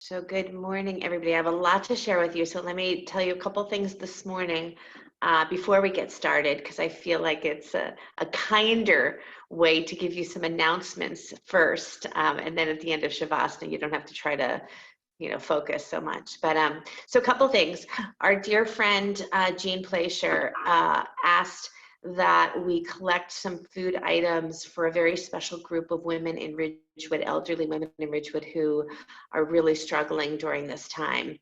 So good morning, everybody. I have a lot to share with you. So let me tell you a couple things this morning before we get started, because I feel like it's a kinder way to give you some announcements first. And then at the end of Shavasana, you don't have to try to focus so much. But so a couple things. Our dear friend Jean Plaisher asked that we collect some food items for a very special group of women in Ridgewood, elderly women in Ridgewood who are really struggling during this time.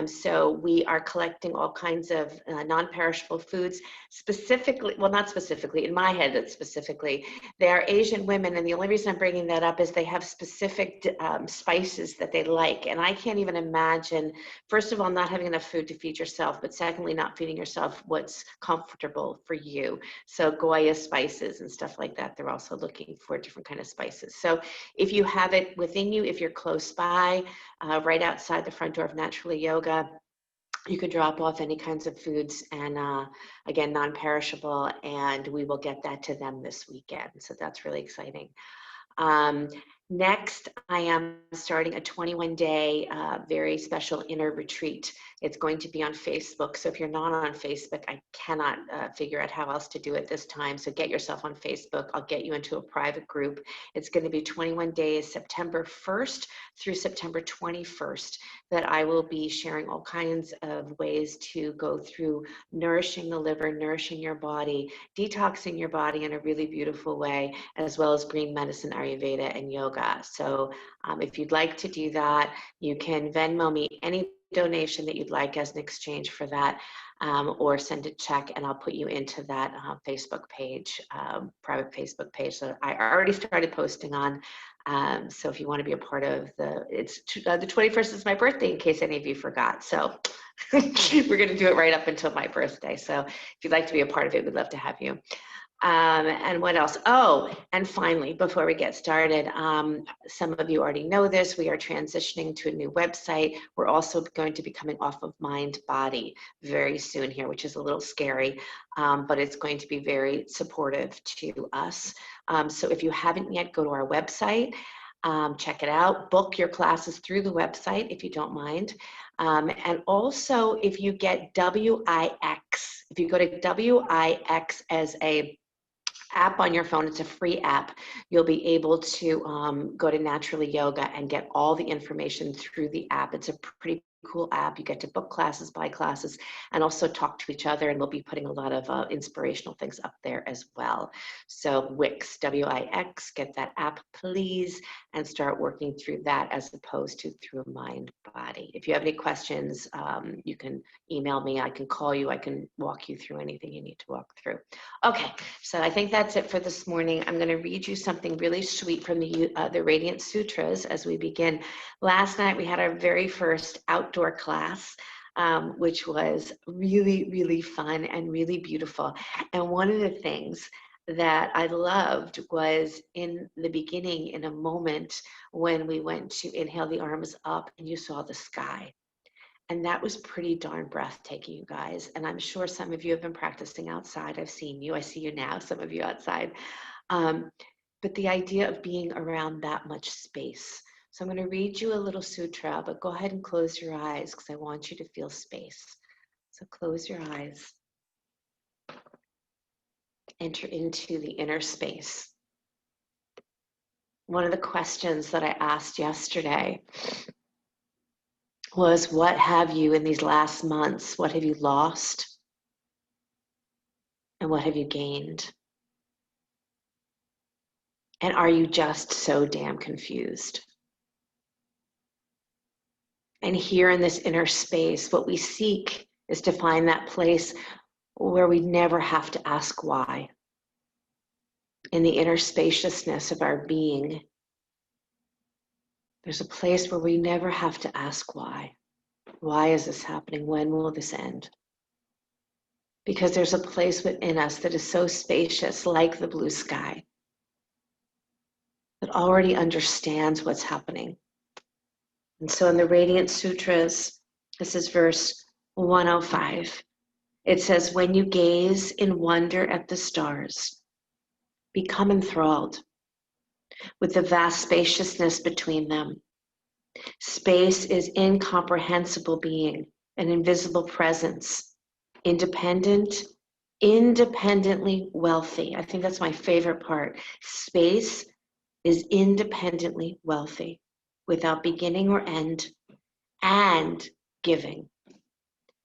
So we are collecting all kinds of non-perishable foods, specifically, well, not specifically, in my head, it's specifically, they are Asian women, and the only reason I'm bringing that up is they have specific spices that they like, and I can't even imagine, first of all, not having enough food to feed yourself, but secondly, not feeding yourself what's comfortable for you. So Goya spices and stuff like that, they're also looking for different kind of spices. So if you have it within you, if you're close by, right outside the front door of Naturally Yoga, you could drop off any kinds of foods and again, non-perishable, and we will get that to them this weekend. So that's really exciting. Next, I am starting a 21-day very special inner retreat. It's going to be on Facebook. So if you're not on Facebook, I cannot figure out how else to do it this time. So get yourself on Facebook. I'll get you into a private group. It's going to be 21 days, September 1st through September 21st, that I will be sharing all kinds of ways to go through nourishing the liver, nourishing your body, detoxing your body in a really beautiful way, as well as green medicine, Ayurveda, and yoga. So if you'd like to do that, you can Venmo me any donation that you'd like as an exchange for that, or send a check and I'll put you into that Facebook page, private Facebook page that I already started posting on. So if you want to be a part of the 21st is my birthday, in case any of you forgot. So we're going to do it right up until my birthday. So if you'd like to be a part of it, we'd love to have you. And what else? Oh, and finally, before we get started, some of you already know this, we are transitioning to a new website. We're also going to be coming off of Mind Body very soon here, which is a little scary, but it's going to be very supportive to us. So if you haven't yet, go to our website, check it out, book your classes through the website if you don't mind. And also if you get WIX, if you go to WIX as a app on your phone, it's a free app, you'll be able to go to Naturally Yoga and get all the information through the app. It's a pretty cool app. You get to book classes, buy classes, and also talk to each other, and we'll be putting a lot of inspirational things up there as well. So Wix, W-I-X, get that app please, and start working through that as opposed to through Mind Body. If you have any questions, you can email me, I can call you, I can walk you through anything you need to walk through. Okay, so I think that's it for this morning. I'm going to read you something really sweet from the Radiant Sutras as we begin. Last night we had our very first outdoor class, which was really, really fun and really beautiful. And one of the things that I loved was in the beginning, in a moment when we went to inhale the arms up and you saw the sky. And that was pretty darn breathtaking, you guys. And I'm sure some of you have been practicing outside. I've seen you. I see you now, some of you outside. But the idea of being around that much space. So I'm going to read you a little sutra, but go ahead and close your eyes because I want you to feel space. So close your eyes. Enter into the inner space. One of the questions that I asked yesterday was, what have you in these last months, what have you lost? And what have you gained? And are you just so damn confused? And here in this inner space, what we seek is to find that place where we never have to ask why. In the inner spaciousness of our being, there's a place where we never have to ask why. Why is this happening? When will this end? Because there's a place within us that is so spacious, like the blue sky, that already understands what's happening. And so in the Radiant Sutras, this is verse 105. It says, when you gaze in wonder at the stars, become enthralled with the vast spaciousness between them. Space is incomprehensible being, an invisible presence, independent, independently wealthy. I think that's my favorite part. Space is independently wealthy, without beginning or end, and giving.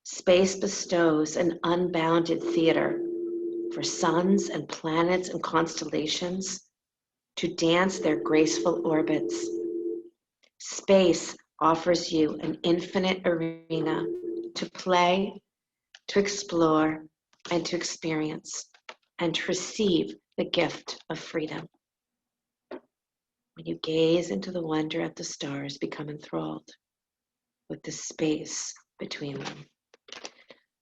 Space bestows an unbounded theater for suns and planets and constellations to dance their graceful orbits. Space offers you an infinite arena to play, to explore, and to experience, and to receive the gift of freedom. When you gaze into the wonder at the stars, become enthralled with the space between them.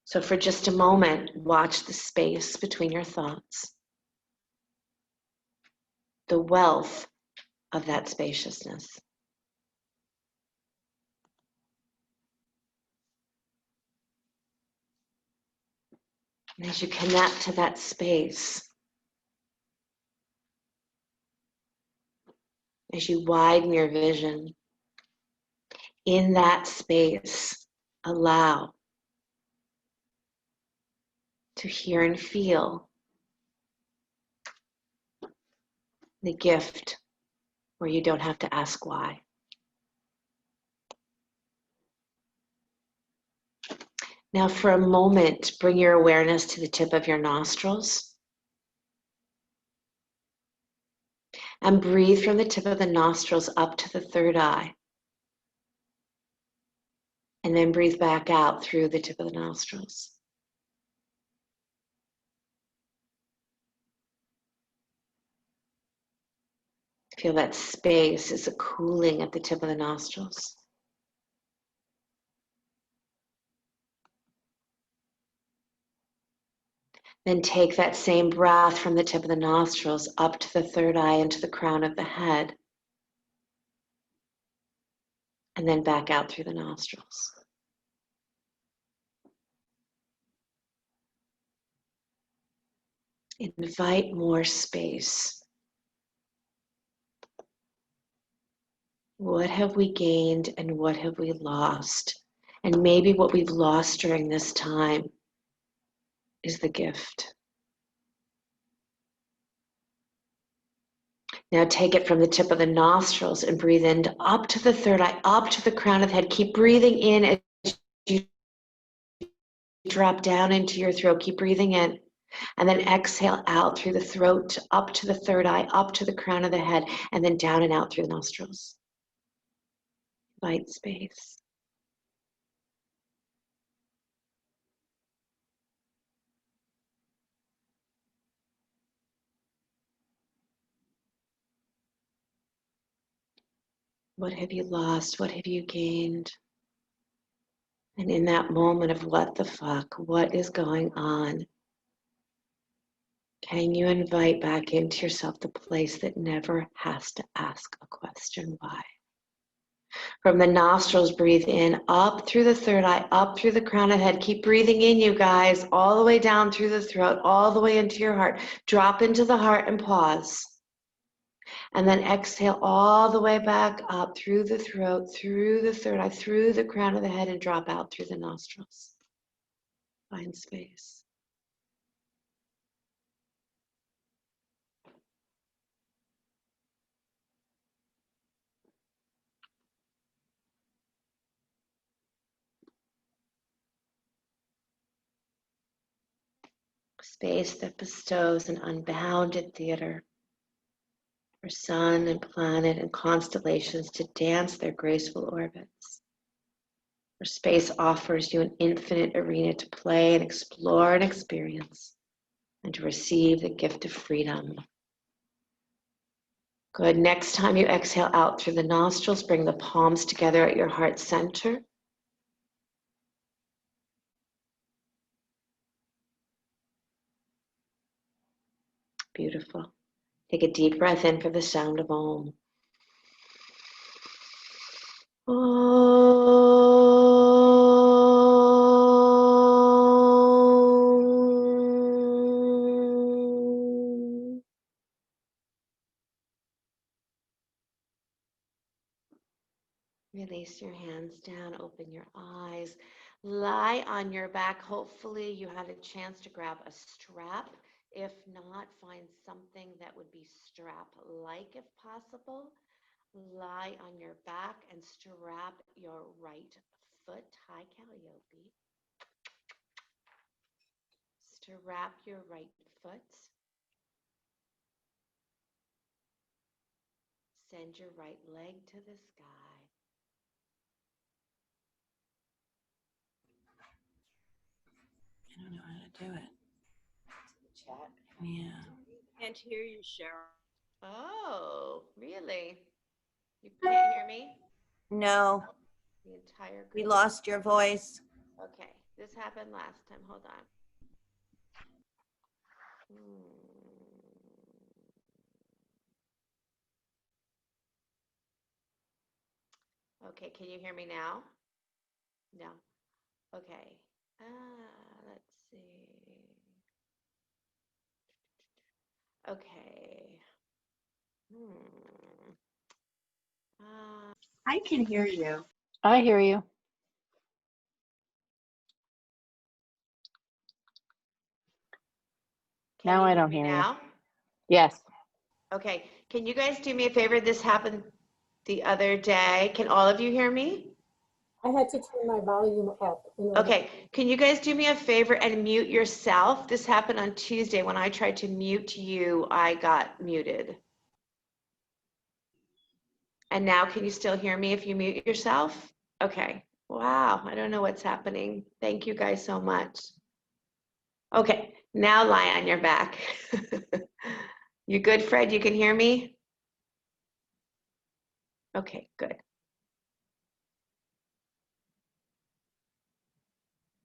So for just a moment, watch the space between your thoughts, the wealth of that spaciousness. And as you connect to that space, as you widen your vision, in that space, allow to hear and feel the gift where you don't have to ask why. Now for a moment, bring your awareness to the tip of your nostrils and breathe from the tip of the nostrils up to the third eye. And then breathe back out through the tip of the nostrils. Feel that space is a cooling at the tip of the nostrils. Then take that same breath from the tip of the nostrils up to the third eye into the crown of the head. And then back out through the nostrils. Invite more space. What have we gained and what have we lost? And maybe what we've lost during this time is the gift. Now take it from the tip of the nostrils and breathe in up to the third eye, up to the crown of the head. Keep breathing in as you drop down into your throat. Keep breathing in. And then exhale out through the throat, up to the third eye, up to the crown of the head, and then down and out through the nostrils. Light space. What have you lost? What have you gained? And in that moment of what the fuck, what is going on? Can you invite back into yourself the place that never has to ask a question why? From the nostrils, breathe in, up through the third eye, up through the crown of the head. Keep breathing in, you guys, all the way down through the throat, all the way into your heart. Drop into the heart and pause. And then exhale all the way back up through the throat, through the third eye, through the crown of the head, and drop out through the nostrils. Find space. Space that bestows an unbounded theater for sun and planet and constellations to dance their graceful orbits. Where space offers you an infinite arena to play and explore and experience, and to receive the gift of freedom. Good. Next time you exhale out through the nostrils, bring the palms together at your heart center. Beautiful. Take a deep breath in for the sound of Om. Place your hands down, open your eyes, lie on your back. Hopefully you had a chance to grab a strap. If not, find something that would be strap-like if possible. Lie on your back and strap your right foot. Hi, Calliope. Strap your right foot. Send your right leg to the sky. I don't know how to do it. Chat. Yeah. Can't hear you, Sheryl. Oh, really? You can't hear me? No, The entire group? we lost your voice. Okay, this happened last time. Hold on. Okay, can you hear me now? No. Okay. Let's see. Okay. I can hear you. I hear you. Now I don't hear you. Now? Yes. Okay, can you guys do me a favor? This happened the other day. Can all of you hear me? I had to turn my volume up. Okay, can you guys do me a favor and mute yourself? This happened on Tuesday. When I tried to mute you, I got muted. And now can you still hear me if you mute yourself? Okay, wow, I don't know what's happening. Thank you guys so much. Okay, now lie on your back. You good, Fred? You can hear me? Okay, good.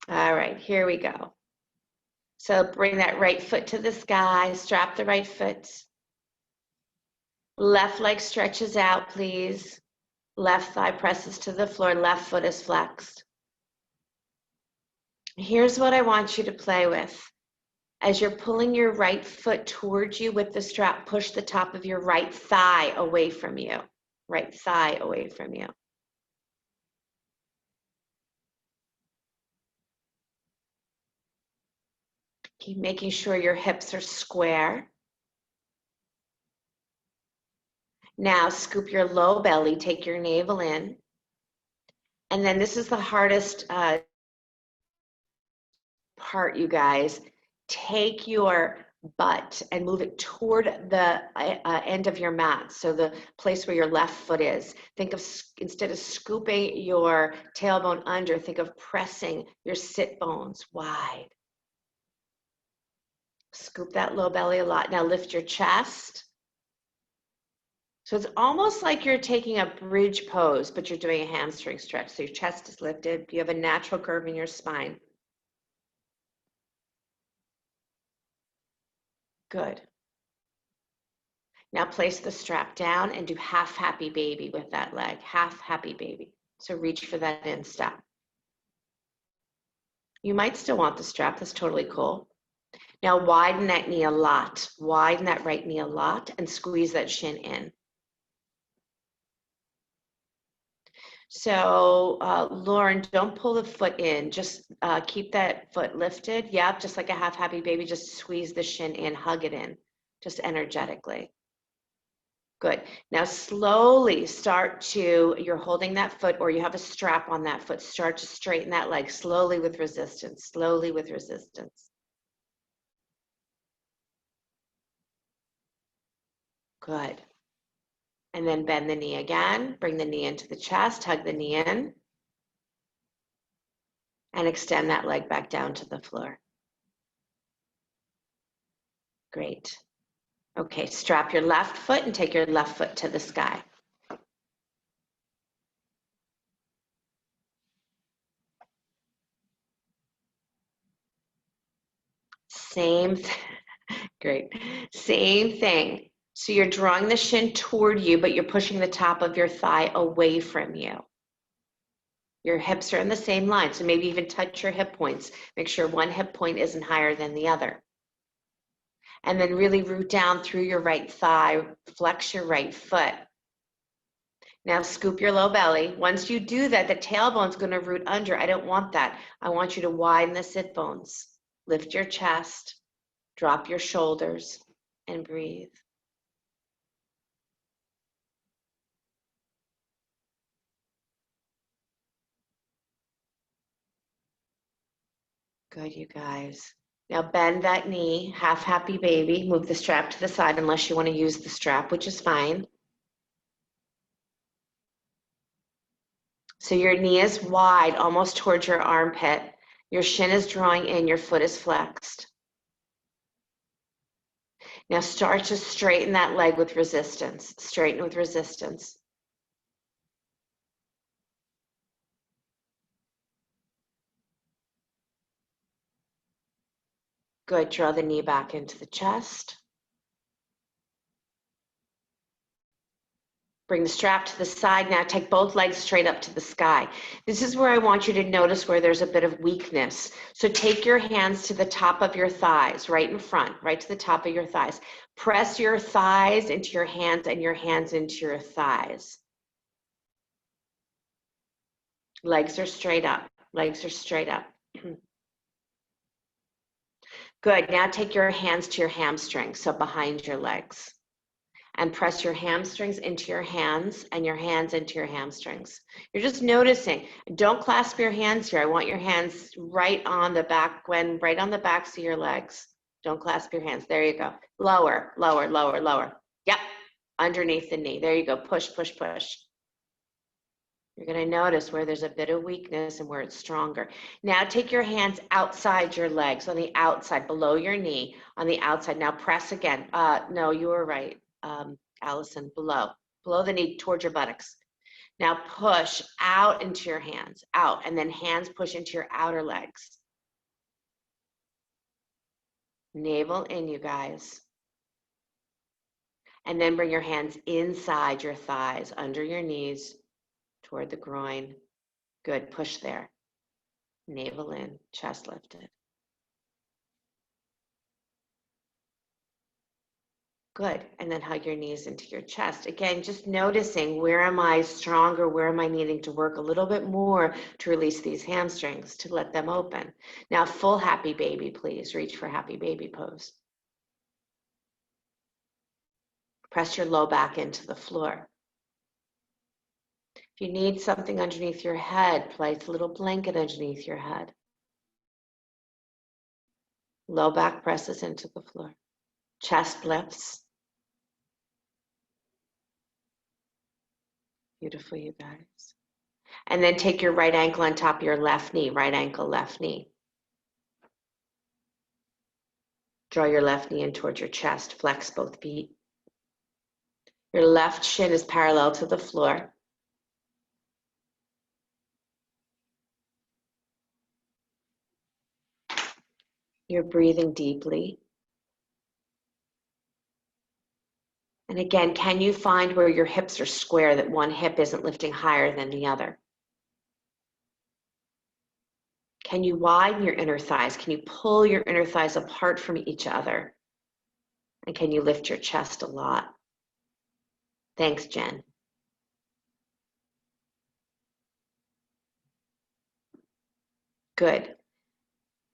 All right, here we go. So bring that right foot to the sky, strap the right foot. Left leg stretches out, please. Left thigh presses to the floor, left foot is flexed. Here's what I want you to play with. As you're pulling your right foot towards you with the strap, push the top of your right thigh away from you. Right thigh away from you. Keep making sure your hips are square. Now scoop your low belly, take your navel in. And then this is the hardest part, you guys. Take your butt and move it toward the end of your mat, so the place where your left foot is. Think of, instead of scooping your tailbone under, think of pressing your sit bones wide. Scoop that low belly a lot. Now lift your chest. So it's almost like you're taking a bridge pose, but you're doing a hamstring stretch. So your chest is lifted. You have a natural curve in your spine. Good. Now place the strap down and do half happy baby with that leg, half happy baby. So reach for that instep. You might still want the strap, that's totally cool. Now widen that knee a lot, widen that right knee a lot and squeeze that shin in. So Lauren, don't pull the foot in, just keep that foot lifted. Yep, just like a half happy baby, just squeeze the shin in, hug it in, just energetically. Good. Now slowly start to, you're holding that foot or you have a strap on that foot, start to straighten that leg slowly with resistance, slowly with resistance. Good. And then bend the knee again, bring the knee into the chest, hug the knee in, and extend that leg back down to the floor. Great. Okay, strap your left foot and take your left foot to the sky. Same, great. Same thing. So you're drawing the shin toward you, but you're pushing the top of your thigh away from you. Your hips are in the same line, so maybe even touch your hip points. Make sure one hip point isn't higher than the other. And then really root down through your right thigh, flex your right foot. Now scoop your low belly. Once you do that, the tailbone's going to root under. I don't want that. I want you to widen the sit bones. Lift your chest, drop your shoulders, and breathe. Good, you guys. Now bend that knee, half happy baby. Move the strap to the side unless you want to use the strap, which is fine. So your knee is wide, almost towards your armpit. Your shin is drawing in, your foot is flexed. Now start to straighten that leg with resistance. Straighten with resistance. Good, draw the knee back into the chest. Bring the strap to the side. Now take both legs straight up to the sky. This is where I want you to notice where there's a bit of weakness. So take your hands to the top of your thighs, right in front, right to the top of your thighs. Press your thighs into your hands and your hands into your thighs. Legs are straight up. Legs are straight up. Good. Now take your hands to your hamstrings, so behind your legs. And press your hamstrings into your hands and your hands into your hamstrings. You're just noticing. Don't clasp your hands here. I want your hands right on the back, right on the backs of your legs. Don't clasp your hands. There you go. Lower, lower, lower, lower. Yep. Underneath the knee. There you go. Push, push, push. You're going to notice where there's a bit of weakness and where it's stronger. Now take your hands outside your legs, on the outside, below your knee, on the outside. Now press again. No, you were right. Allison, below the knee, towards your buttocks. Now push out into your hands, out, and then hands push into your outer legs. Navel in, you guys. And then bring your hands inside your thighs, under your knees, toward the groin. Good, push there. Navel in, chest lifted. Good, and then hug your knees into your chest. Again, just noticing, where am I stronger? Where am I needing to work a little bit more to release these hamstrings, to let them open? Now, full happy baby, please. Reach for happy baby pose. Press your low back into the floor. If you need something underneath your head, place a little blanket underneath your head. Low back presses into the floor. Chest lifts. Beautiful, you guys. And then take your right ankle on top of your left knee. Right ankle, left knee. Draw your left knee in towards your chest. Flex both feet. Your left shin is parallel to the floor. You're breathing deeply. And again, can you find where your hips are square, that one hip isn't lifting higher than the other? Can you widen your inner thighs? Can you pull your inner thighs apart from each other? And can you lift your chest a lot? Thanks, Jen. Good.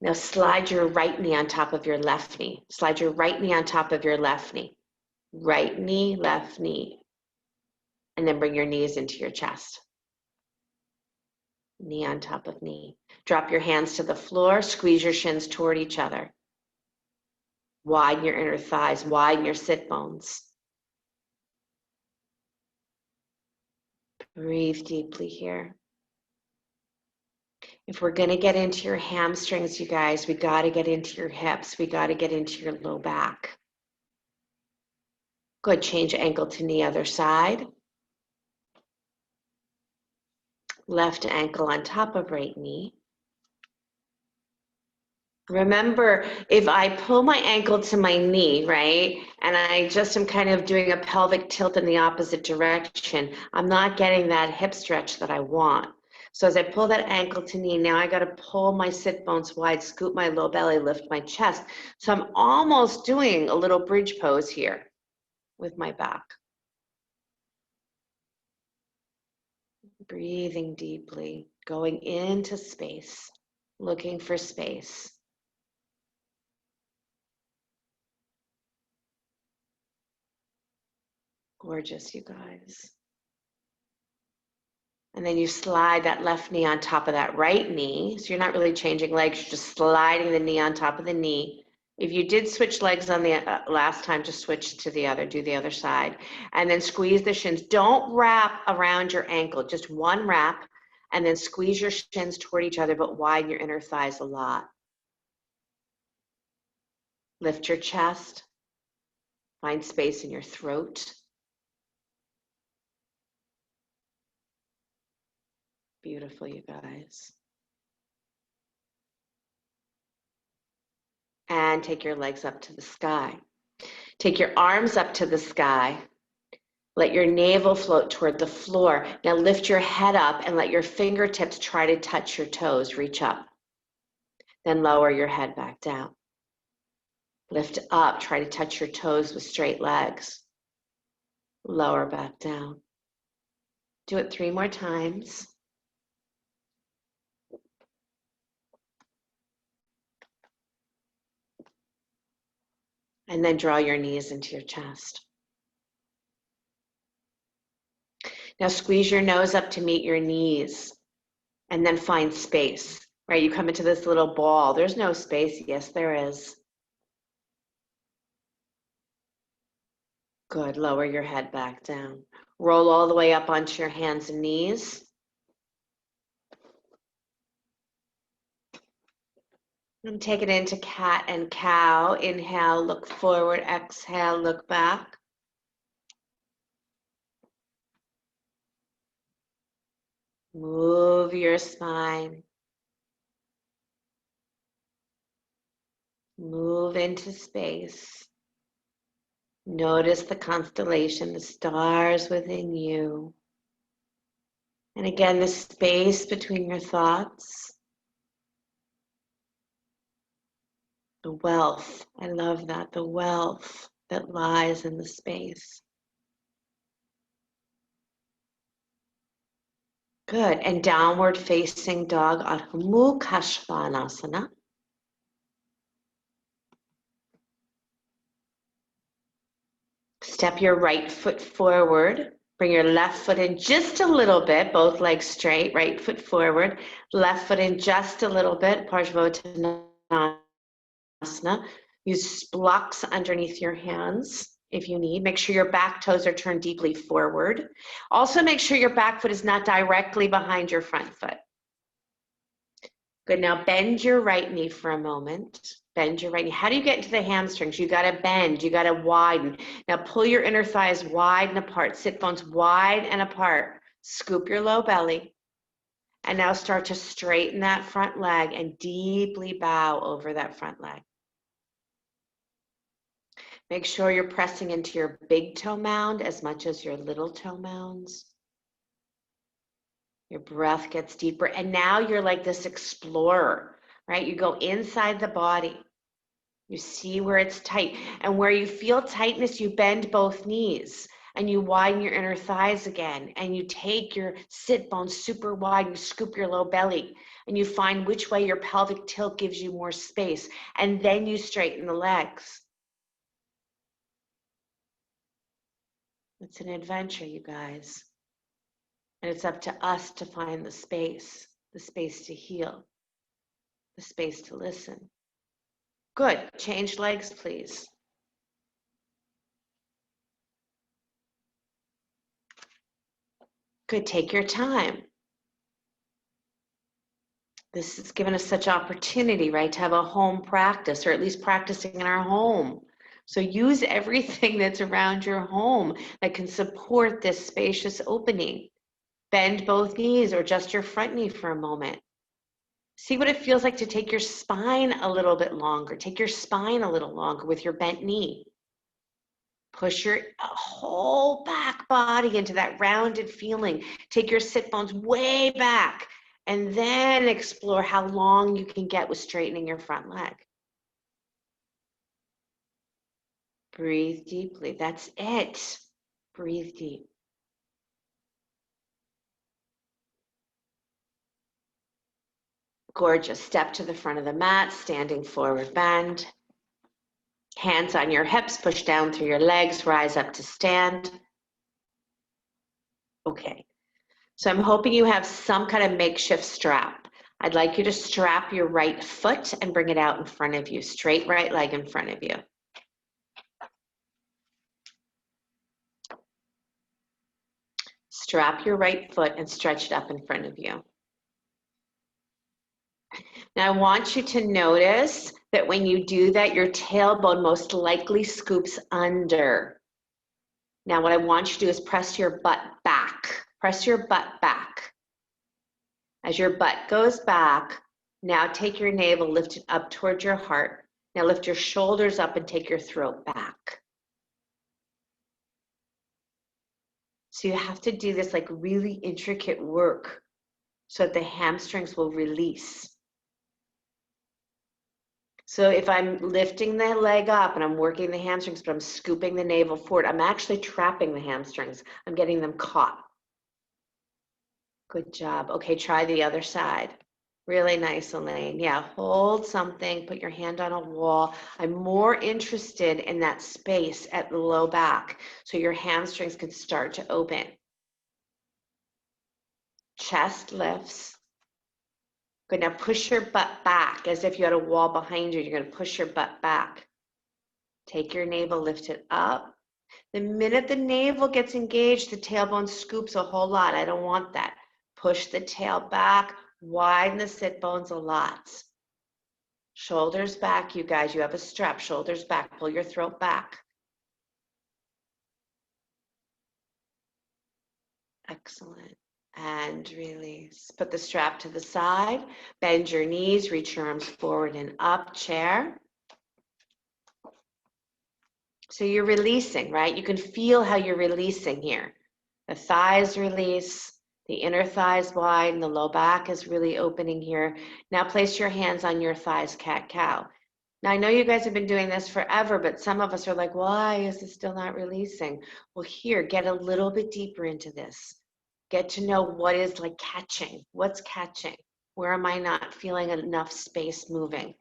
Now slide your right knee on top of your left knee. Slide your right knee on top of your left knee. Right knee, left knee. And then bring your knees into your chest. Knee on top of knee. Drop your hands to the floor. Squeeze your shins toward each other. Widen your inner thighs. Widen your sit bones. Breathe deeply here. If we're going to get into your hamstrings, you guys, we got to get into your hips. We got to get into your low back. Good. Change ankle to knee, other side. Left ankle on top of right knee. Remember, if I pull my ankle to my knee, right, and I just am kind of doing a pelvic tilt in the opposite direction, I'm not getting that hip stretch that I want. So as I pull that ankle to knee, now I got to pull my sit bones wide, scoop my low belly, lift my chest. So I'm almost doing a little bridge pose here with my back. Breathing deeply, going into space, looking for space. Gorgeous, you guys. And then you slide that left knee on top of that right knee. So you're not really changing legs, you're just sliding the knee on top of the knee. If you did switch legs on the last time, just switch to the other, do the other side. And then squeeze the shins. Don't wrap around your ankle, just one wrap. And then squeeze your shins toward each other, but widen your inner thighs a lot. Lift your chest. Find space in your throat. Beautiful, you guys. And take your legs up to the sky. Take your arms up to the sky. Let your navel float toward the floor. Now lift your head up and let your fingertips try to touch your toes. Reach up. Then lower your head back down. Lift up. Try to touch your toes with straight legs. Lower back down. Do it 3 more times. And then draw your knees into your chest. Now squeeze your nose up to meet your knees and then find space, right? You come into this little ball. There's no space. Yes, there is. Good. Lower your head back down. Roll all the way up onto your hands and knees. And take it into cat and cow. Inhale, look forward. Exhale, look back. Move your spine. Move into space. Notice the constellation, the stars within you. And again, the space between your thoughts. The wealth, I love that, the wealth that lies in the space. Good, and downward facing dog, Ardha Mukha Svanasana. Step your right foot forward. Bring your left foot in just a little bit, both legs straight, right foot forward. Left foot in just a little bit, Parsvottanasana. Use blocks underneath your hands if you need. Make sure your back toes are turned deeply forward. Also make sure your back foot is not directly behind your front foot. Good, now bend your right knee for a moment. Bend your right knee. How do you get into the hamstrings? You gotta bend, you gotta widen. Now pull your inner thighs wide and apart. Sit bones wide and apart. Scoop your low belly. And now start to straighten that front leg and deeply bow over that front leg. Make sure you're pressing into your big toe mound as much as your little toe mounds. Your breath gets deeper. And now you're like this explorer, right? You go inside the body. You see where it's tight. And where you feel tightness, you bend both knees. And you widen your inner thighs again. And you take your sit bones super wide. You scoop your low belly. And you find which way your pelvic tilt gives you more space. And then you straighten the legs. It's an adventure, you guys. And it's up to us to find the space to heal, the space to listen. Good. Change legs, please. Good. Take your time. This has given us such opportunity, right, to have a home practice, or at least practicing in our home. So use everything that's around your home that can support this spacious opening. Bend both knees or just your front knee for a moment. See what it feels like to take your spine a little bit longer. Take your spine a little longer with your bent knee. Push your whole back body into that rounded feeling. Take your sit bones way back and then explore how long you can get with straightening your front leg. Breathe deeply. That's it. Breathe deep. Gorgeous. Step to the front of the mat, standing forward bend. Hands on your hips, push down through your legs, rise up to stand. Okay. So I'm hoping you have some kind of makeshift strap. I'd like you to strap your right foot and bring it out in front of you, straight right leg in front of you. Strap your right foot and stretch it up in front of you. Now I want you to notice that when you do that, your tailbone most likely scoops under. Now what I want you to do is press your butt back. Press your butt back. As your butt goes back, now take your navel, lift it up towards your heart. Now lift your shoulders up and take your throat back. So you have to do this like really intricate work so that the hamstrings will release. So if I'm lifting the leg up and I'm working the hamstrings, but I'm scooping the navel forward, I'm actually trapping the hamstrings. I'm getting them caught. Good job. Okay, try the other side. Really nice, Elaine. Yeah, hold something, put your hand on a wall. I'm more interested in that space at the low back so your hamstrings can start to open. Chest lifts. Good, now push your butt back as if you had a wall behind you. You're gonna push your butt back. Take your navel, lift it up. The minute the navel gets engaged, the tailbone scoops a whole lot. I don't want that. Push the tail back, widen the sit bones a lot. Shoulders back, you guys, you have a strap. Shoulders back, pull your throat back. Excellent. And release. Put the strap to the side. Bend your knees, reach your arms forward and up, chair. So you're releasing, right? You can feel how you're releasing here. The thighs release, the inner thighs widen, the low back is really opening here. Now place your hands on your thighs, cat-cow. Now I know you guys have been doing this forever, but some of us are like, why is it still not releasing? Well, here, get a little bit deeper into this. Get to know what is like catching. What's catching? Where am I not feeling enough space moving?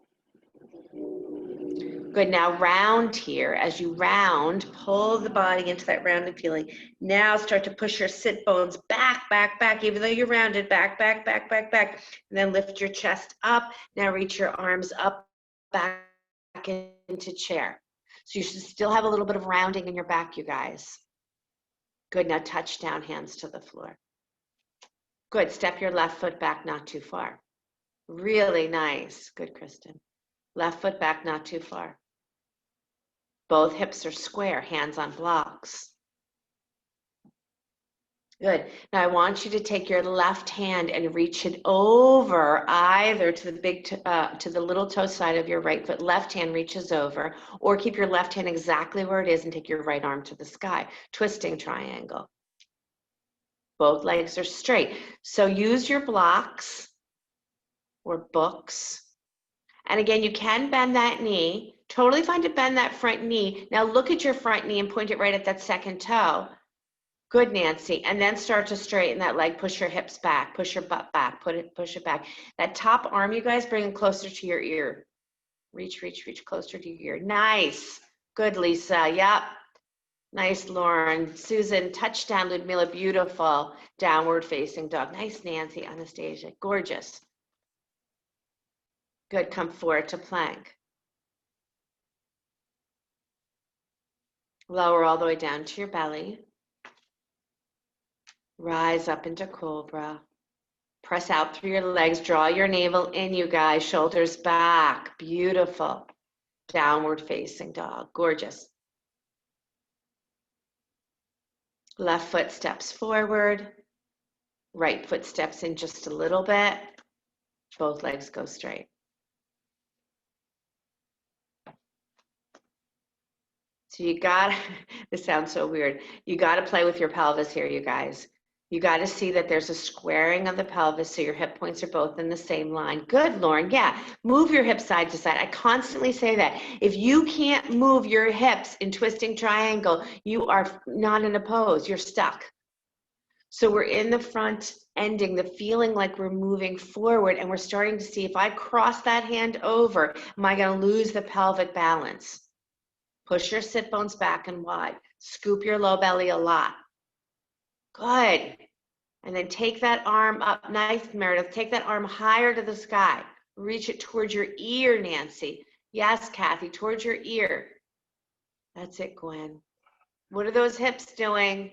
Good, now round here. As you round, pull the body into that rounded feeling. Now start to push your sit bones back, back, back, even though you're rounded, back, back, back, back, back. And then lift your chest up. Now reach your arms up, back into chair. So you should still have a little bit of rounding in your back, you guys. Good, now touch down, hands to the floor. Good, step your left foot back, not too far. Really nice. Good, Kristen. Left foot back, not too far. Both hips are square, hands on blocks. Good. Now I want you to take your left hand and reach it over either to the little toe side of your right foot. Left hand reaches over, or keep your left hand exactly where it is and take your right arm to the sky. Twisting triangle. Both legs are straight. So use your blocks or books. And again, you can bend that knee. Totally fine to bend that front knee. Now look at your front knee and point it right at that second toe. Good, Nancy. And then start to straighten that leg. Push your hips back. Push your butt back. Push it back. That top arm, you guys, bring it closer to your ear. Reach, reach, reach closer to your ear. Nice. Good, Lisa. Yep. Nice, Lauren. Susan, touchdown. Ludmilla, beautiful. Downward facing dog. Nice, Nancy. Anastasia, gorgeous. Good, come forward to plank. Lower all the way down to your belly. Rise up into cobra. Press out through your legs. Draw your navel in, you guys. Shoulders back. Beautiful. Downward facing dog. Gorgeous. Left foot steps forward. Right foot steps in just a little bit. Both legs go straight. So you got, this sounds so weird. You got to play with your pelvis here, you guys. You got to see that there's a squaring of the pelvis so your hip points are both in the same line. Good, Lauren. Yeah, move your hips side to side. I constantly say that. If you can't move your hips in twisting triangle, you are not in a pose. You're stuck. So we're in the front ending, the feeling like we're moving forward, and we're starting to see, if I cross that hand over, am I going to lose the pelvic balance? Push your sit bones back and wide. Scoop your low belly a lot. Good. And then take that arm up. Nice, Meredith. Take that arm higher to the sky. Reach it towards your ear, Nancy. Yes, Kathy, towards your ear. That's it, Gwen. What are those hips doing?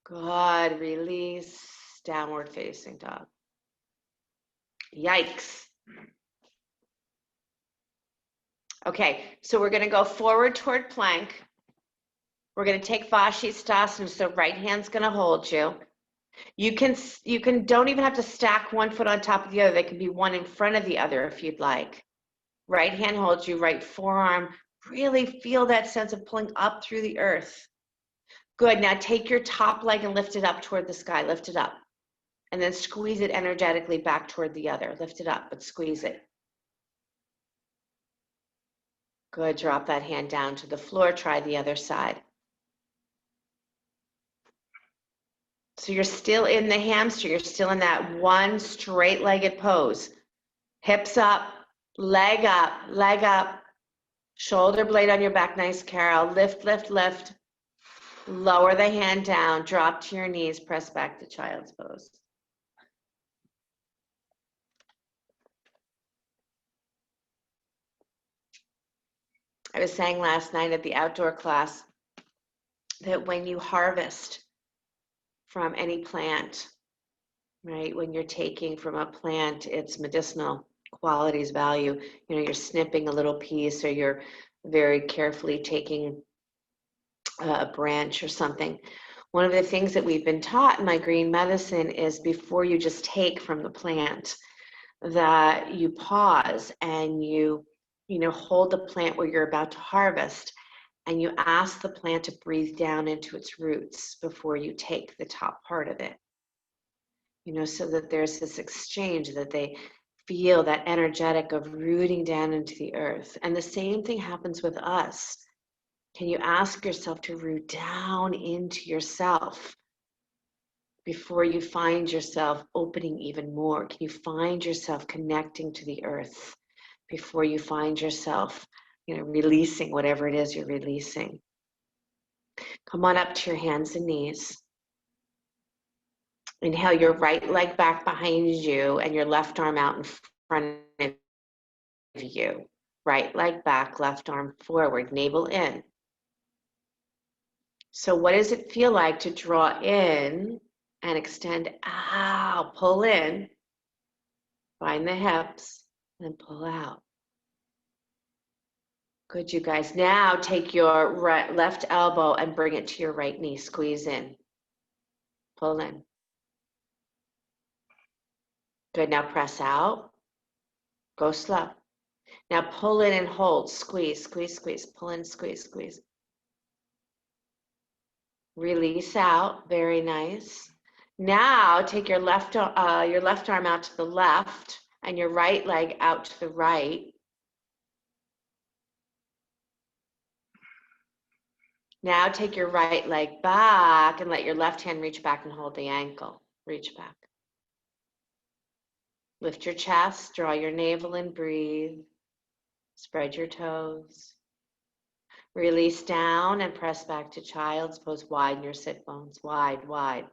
Good. Release. Downward facing dog. Yikes. Okay, so we're going to go forward toward plank. We're going to take Vashisthasana, so right hand's going to hold you. You can don't even have to stack one foot on top of the other. They can be one in front of the other if you'd like. Right hand holds you, right forearm. Really feel that sense of pulling up through the earth. Good. Now take your top leg and lift it up toward the sky. Lift it up. And then squeeze it energetically back toward the other. Lift it up, but squeeze it. Good. Drop that hand down to the floor. Try the other side. So you're still in the hamstring. You're still in that one straight-legged pose. Hips up, leg up. Shoulder blade on your back. Nice, Carol. Lift, lift, lift. Lower the hand down. Drop to your knees. Press back to child's pose. I was saying last night at the outdoor class that when you harvest from any plant, right, when you're taking from a plant its medicinal qualities, value, you're snipping a little piece, or you're very carefully taking a branch or something. One of the things that we've been taught in my green medicine is, before you just take from the plant, that you pause and you hold the plant where you're about to harvest, and you ask the plant to breathe down into its roots before you take the top part of it. So that there's this exchange, that they feel that energetic of rooting down into the earth. And the same thing happens with us. Can you ask yourself to root down into yourself before you find yourself opening even more? Can you find yourself connecting to the earth before you find yourself, releasing whatever it is you're releasing? Come on up to your hands and knees. Inhale your right leg back behind you and your left arm out in front of you. Right leg back, left arm forward, navel in. So what does it feel like to draw in and extend out? Pull in, find the hips, and pull out. Good, you guys. Now take your left elbow and bring it to your right knee. Squeeze in. Pull in. Good. Now press out. Go slow. Now pull in and hold. Squeeze, squeeze, squeeze. Pull in, squeeze, squeeze. Release out. Very nice. Now take your left arm out to the left and your right leg out to the right. Now take your right leg back and let your left hand reach back and hold the ankle. Reach back. Lift your chest, draw your navel and breathe. Spread your toes. Release down and press back to child's pose. Widen your sit bones. Wide, wide.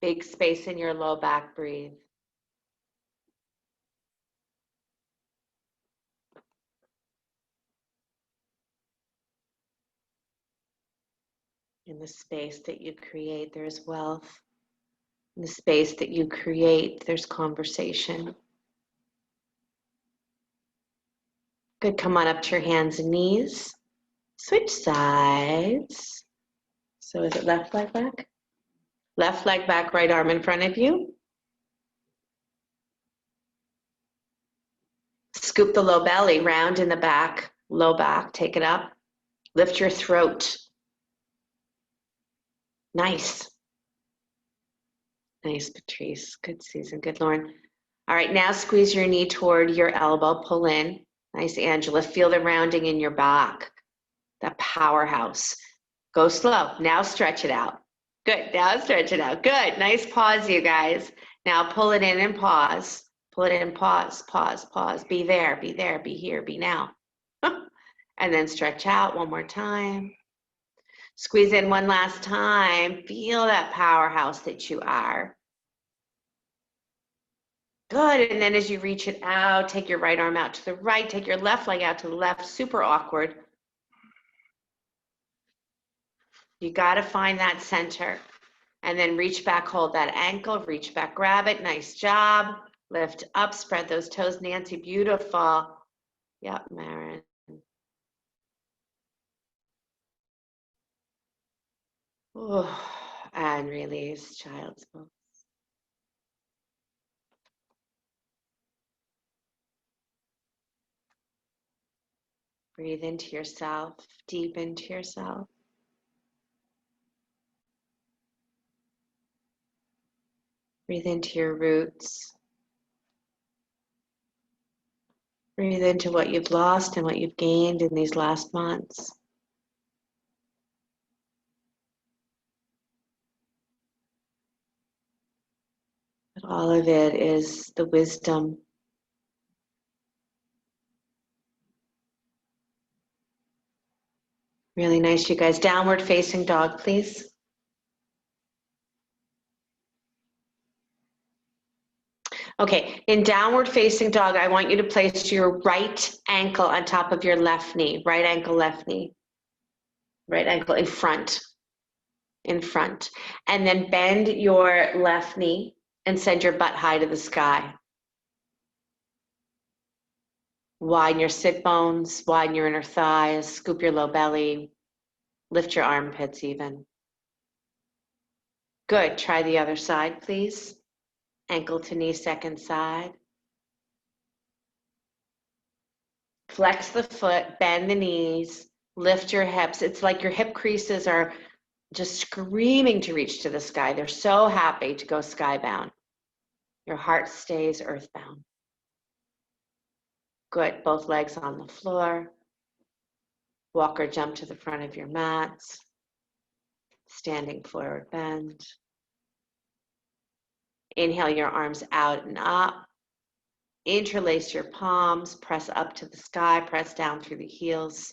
Big space in your low back. Breathe. In the space that you create, there's wealth. In the space that you create, there's conversation. Good. Come on up to your hands and knees. Switch sides. So is it left leg back? Left leg back, right arm in front of you. Scoop the low belly, round in the back, low back, take it up. Lift your throat. Nice. Nice, Patrice. Good, Susan. Good, Lauren. All right, now squeeze your knee toward your elbow. Pull in. Nice, Angela. Feel the rounding in your back. That powerhouse. Go slow. Now stretch it out. Good. Now stretch it out. Good. Nice pause, you guys. Now pull it in and pause. Pull it in, pause, pause, pause. Be there, be there, be here, be now. And then stretch out one more time. Squeeze in one last time. Feel that powerhouse that you are. Good. And then as you reach it out, take your right arm out to the right. Take your left leg out to the left. Super awkward. You got to find that center. And then reach back, hold that ankle, reach back, grab it. Nice job. Lift up, spread those toes. Nancy, beautiful. Yep, Maren. Ooh, and release, child's pose. Breathe into yourself, deep into yourself. Breathe into your roots. Breathe into what you've lost and what you've gained in these last months. But all of it is the wisdom. Really nice, you guys. Downward facing dog, please. Okay, in downward facing dog, I want you to place your right ankle on top of your left knee. Right ankle, left knee. Right ankle in front. In front. And then bend your left knee and send your butt high to the sky. Widen your sit bones, widen your inner thighs, scoop your low belly, lift your armpits even. Good, try the other side, please. Ankle to knee, second side. Flex the foot, bend the knees, lift your hips. It's like your hip creases are just screaming to reach to the sky. They're so happy to go skybound. Your heart stays earthbound. Good, both legs on the floor. Walk or jump to the front of your mats. Standing forward bend. Inhale your arms out and up. Interlace your palms, press up to the sky, press down through the heels.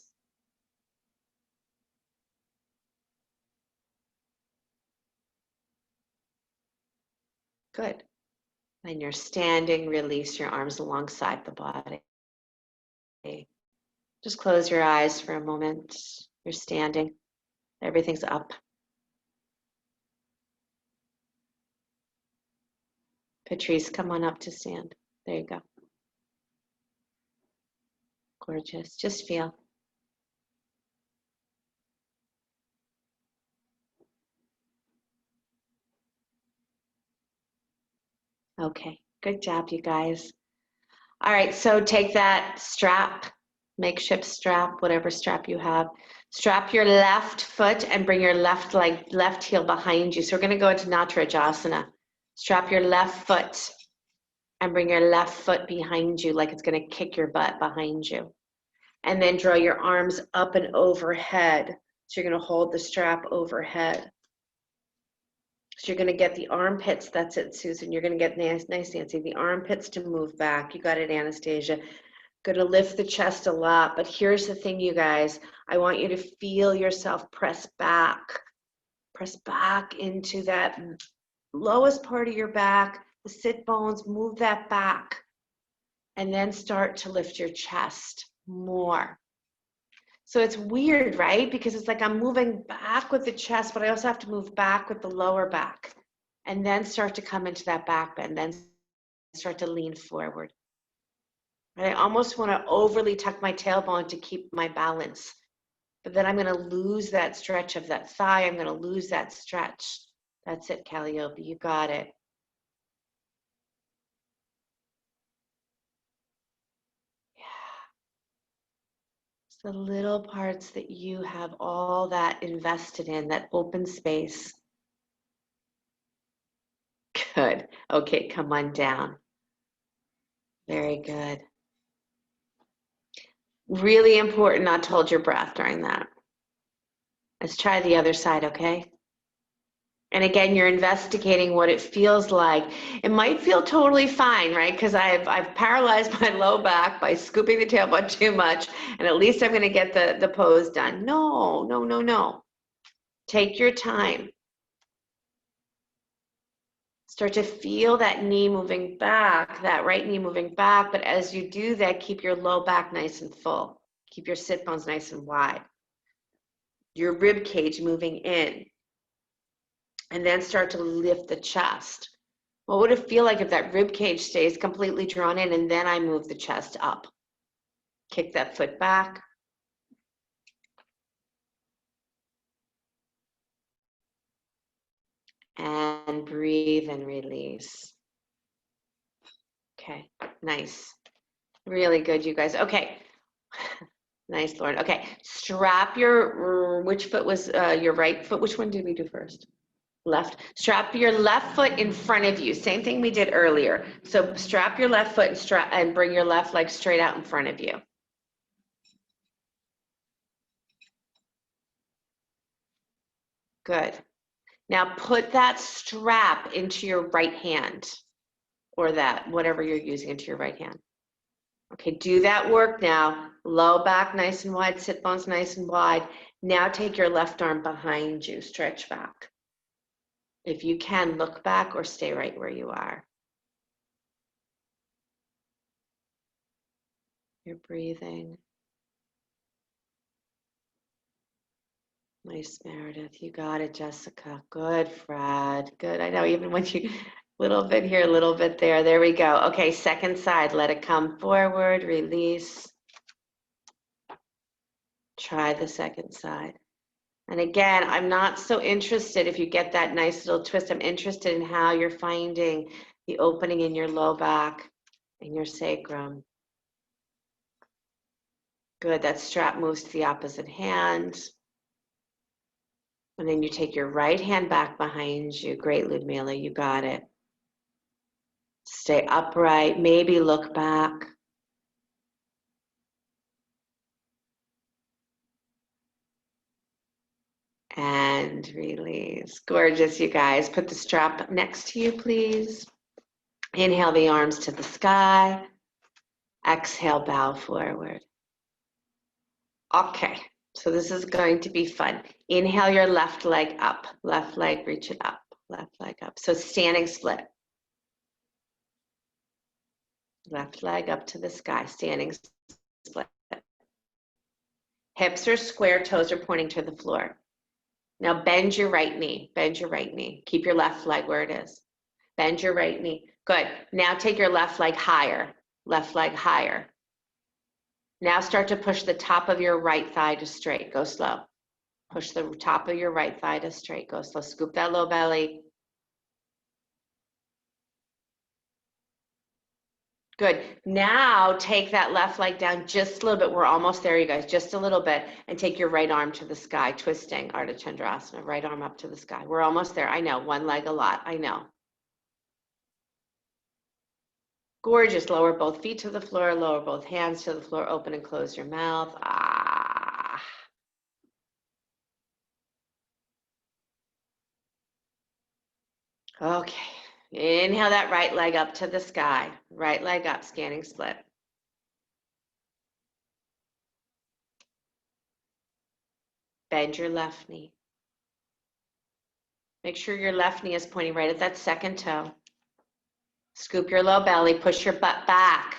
Good. When you're standing, release your arms alongside the body. Just close your eyes for a moment. You're standing. Everything's up. Patrice, come on up to stand. There you go. Gorgeous. Just feel. Okay. Good job, you guys. All right. So take that strap, makeshift strap, whatever strap you have. Strap your left foot and bring your left leg, left heel behind you. So we're going to go into Chandrasana. Strap your left foot and bring your left foot behind you like it's going to kick your butt behind you. And then draw your arms up and overhead. So you're going to hold the strap overhead. So you're going to get the armpits. That's it, Susan. You're going to get nice, Nancy. The armpits to move back. You got it, Anastasia. Going to lift the chest a lot. But here's the thing, you guys. I want you to feel yourself press back. Press back into that lowest part of your back. The sit bones, move that back. And then start to lift your chest more. So it's weird, right? Because it's like I'm moving back with the chest, but I also have to move back with the lower back. And then start to come into that back bend, then start to lean forward. And I almost want to overly tuck my tailbone to keep my balance. But then I'm going to lose that stretch of that thigh. I'm going to lose that stretch. That's it, Calliope. You got it. The little parts that you have all that invested in, that open space. Good. Okay, come on down. Very good. Really important not to hold your breath during that. Let's try the other side, okay? And again, you're investigating what it feels like. It might feel totally fine, right? Because I've paralyzed my low back by scooping the tailbone too much, and at least I'm going to get the pose done. No, no, no, no. Take your time. Start to feel that knee moving back, that right knee moving back. But as you do that, keep your low back nice and full. Keep your sit bones nice and wide. Your rib cage moving in. And then start to lift the chest. What would it feel like if that rib cage stays completely drawn in and then I move the chest up? Kick that foot back. And breathe and release. Okay, nice. Really good, you guys. Okay. Nice, Lauren. Okay, strap your, which foot was your right foot? Which one did we do first? Left. Strap your left foot in front of you. Same thing we did earlier. So strap your left foot and bring your left leg straight out in front of you. Good. Now put that strap into your right hand, or that, whatever you're using, into your right hand. Okay, do that work now. Low back nice and wide, sit bones nice and wide. Now take your left arm behind you, stretch back. If you can, look back or stay right where you are. You're breathing. Nice, Meredith. You got it, Jessica. Good, Fred. Good. I know, even when you, little bit here, a little bit there. There we go. Okay, second side. Let it come forward. Release. Try the second side. And again, I'm not so interested if you get that nice little twist. I'm interested in how you're finding the opening in your low back and your sacrum. Good. That strap moves to the opposite hand. And then you take your right hand back behind you. Great, Ludmila, you got it. Stay upright, maybe look back. And release. Gorgeous, you guys. Put the strap next to you, please. Inhale the arms to the sky. Exhale, bow forward. Okay, so this is going to be fun. Inhale your left leg up. Left leg, reach it up. Left leg up. So standing split. Left leg up to the sky, standing split. Hips are square, toes are pointing to the floor. Now bend your right knee, bend your right knee. Keep your left leg where it is. Bend your right knee. Good. Now take your left leg higher, left leg higher. Now start to push the top of your right thigh to straight. Go slow. Push the top of your right thigh to straight. Go slow. Scoop that low belly. Good. Now take that left leg down just a little bit. We're almost there, you guys. Just a little bit. And take your right arm to the sky, twisting Ardha Chandrasana. Right arm up to the sky. We're almost there. I know. One leg a lot. I know. Gorgeous. Lower both feet to the floor. Lower both hands to the floor. Open and close your mouth. Ah. Okay. Inhale that right leg up to the sky. Right leg up, scanning split. Bend your left knee. Make sure your left knee is pointing right at that second toe. Scoop your low belly, push your butt back.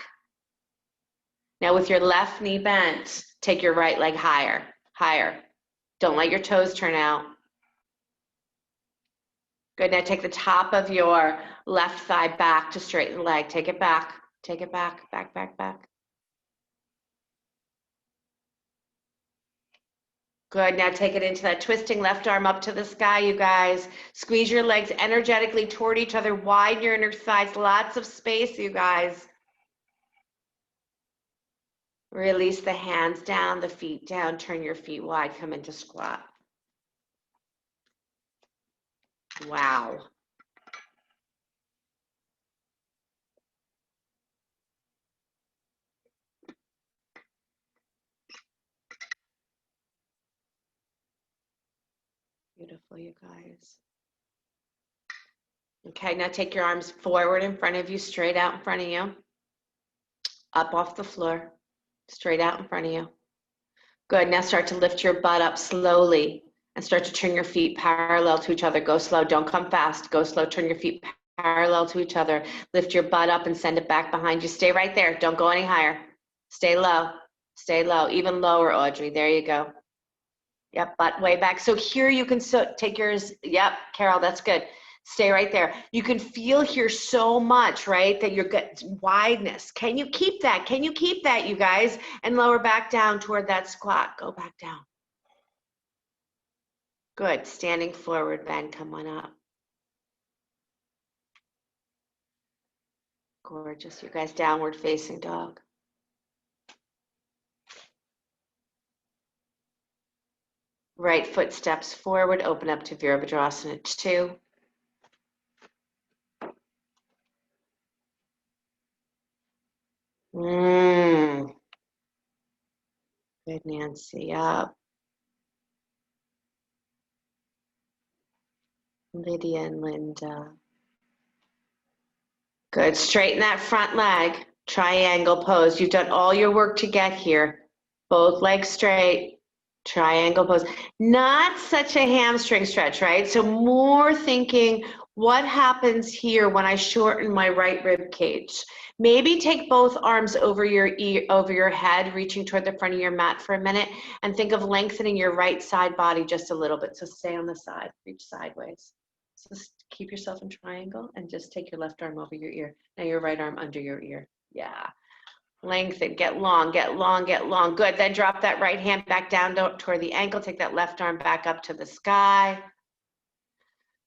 Now with your left knee bent, take your right leg higher, higher. Don't let your toes turn out. Good, now take the top of your left thigh back to straighten the leg. Take it back, back, back, back. Good, now take it into that twisting left arm up to the sky, you guys. Squeeze your legs energetically toward each other. Widen your inner thighs, lots of space, you guys. Release the hands down, the feet down, turn your feet wide, come into squat. Wow. Beautiful, you guys. Okay, now take your arms forward in front of you, straight out in front of you. Up off the floor, straight out in front of you. Good, now start to lift your butt up slowly and start to turn your feet parallel to each other. Go slow, don't come fast. Go slow, turn your feet parallel to each other. Lift your butt up and send it back behind you. Stay right there, don't go any higher. Stay low, even lower, Audrey, there you go. Yep, butt way back. So here you can take yours, yep, Carol, that's good. Stay right there. You can feel here so much, right, that you're good wideness. Can you keep that? Can you keep that, you guys? And lower back down toward that squat. Go back down. Good. Standing forward, bend, come on up. Gorgeous, you guys. Downward facing dog. Right foot steps forward, open up to Virabhadrasana 2. Good, Nancy, up. Lydia and Linda. Good, straighten that front leg, triangle pose. You've done all your work to get here. Both legs straight, triangle pose. Not such a hamstring stretch, right? So more thinking, what happens here when I shorten my right rib cage? Maybe take both arms over your ear, over your head, reaching toward the front of your mat for a minute, and think of lengthening your right side body just a little bit. So stay on the side, reach sideways. So keep yourself in triangle and just take your left arm over your ear. Now your right arm under your ear. Yeah. Lengthen, get long, get long, get long. Good. Then drop that right hand back down toward the ankle. Take that left arm back up to the sky.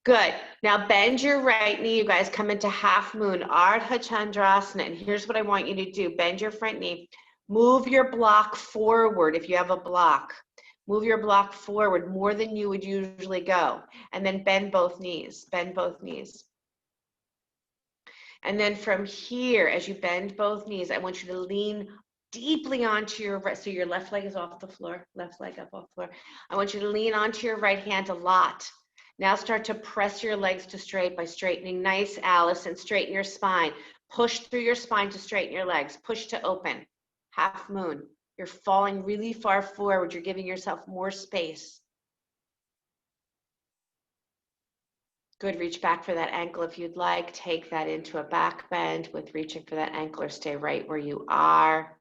Good. Now bend your right knee. You guys come into half moon, Ardha Chandrasana. And here's what I want you to do. Bend your front knee. Move your block forward if you have a block. Move your block forward more than you would usually go. And then bend both knees. Bend both knees. And then from here, as you bend both knees, I want you to lean deeply onto your right, so your left leg is off the floor, left leg up off the floor. I want you to lean onto your right hand a lot. Now start to press your legs to straight by straightening. Nice, Alice, and straighten your spine. Push through your spine to straighten your legs. Push to open. Half moon. You're falling really far forward. You're giving yourself more space. Good, reach back for that ankle if you'd like. Take that into a back bend with reaching for that ankle, or stay right where you are.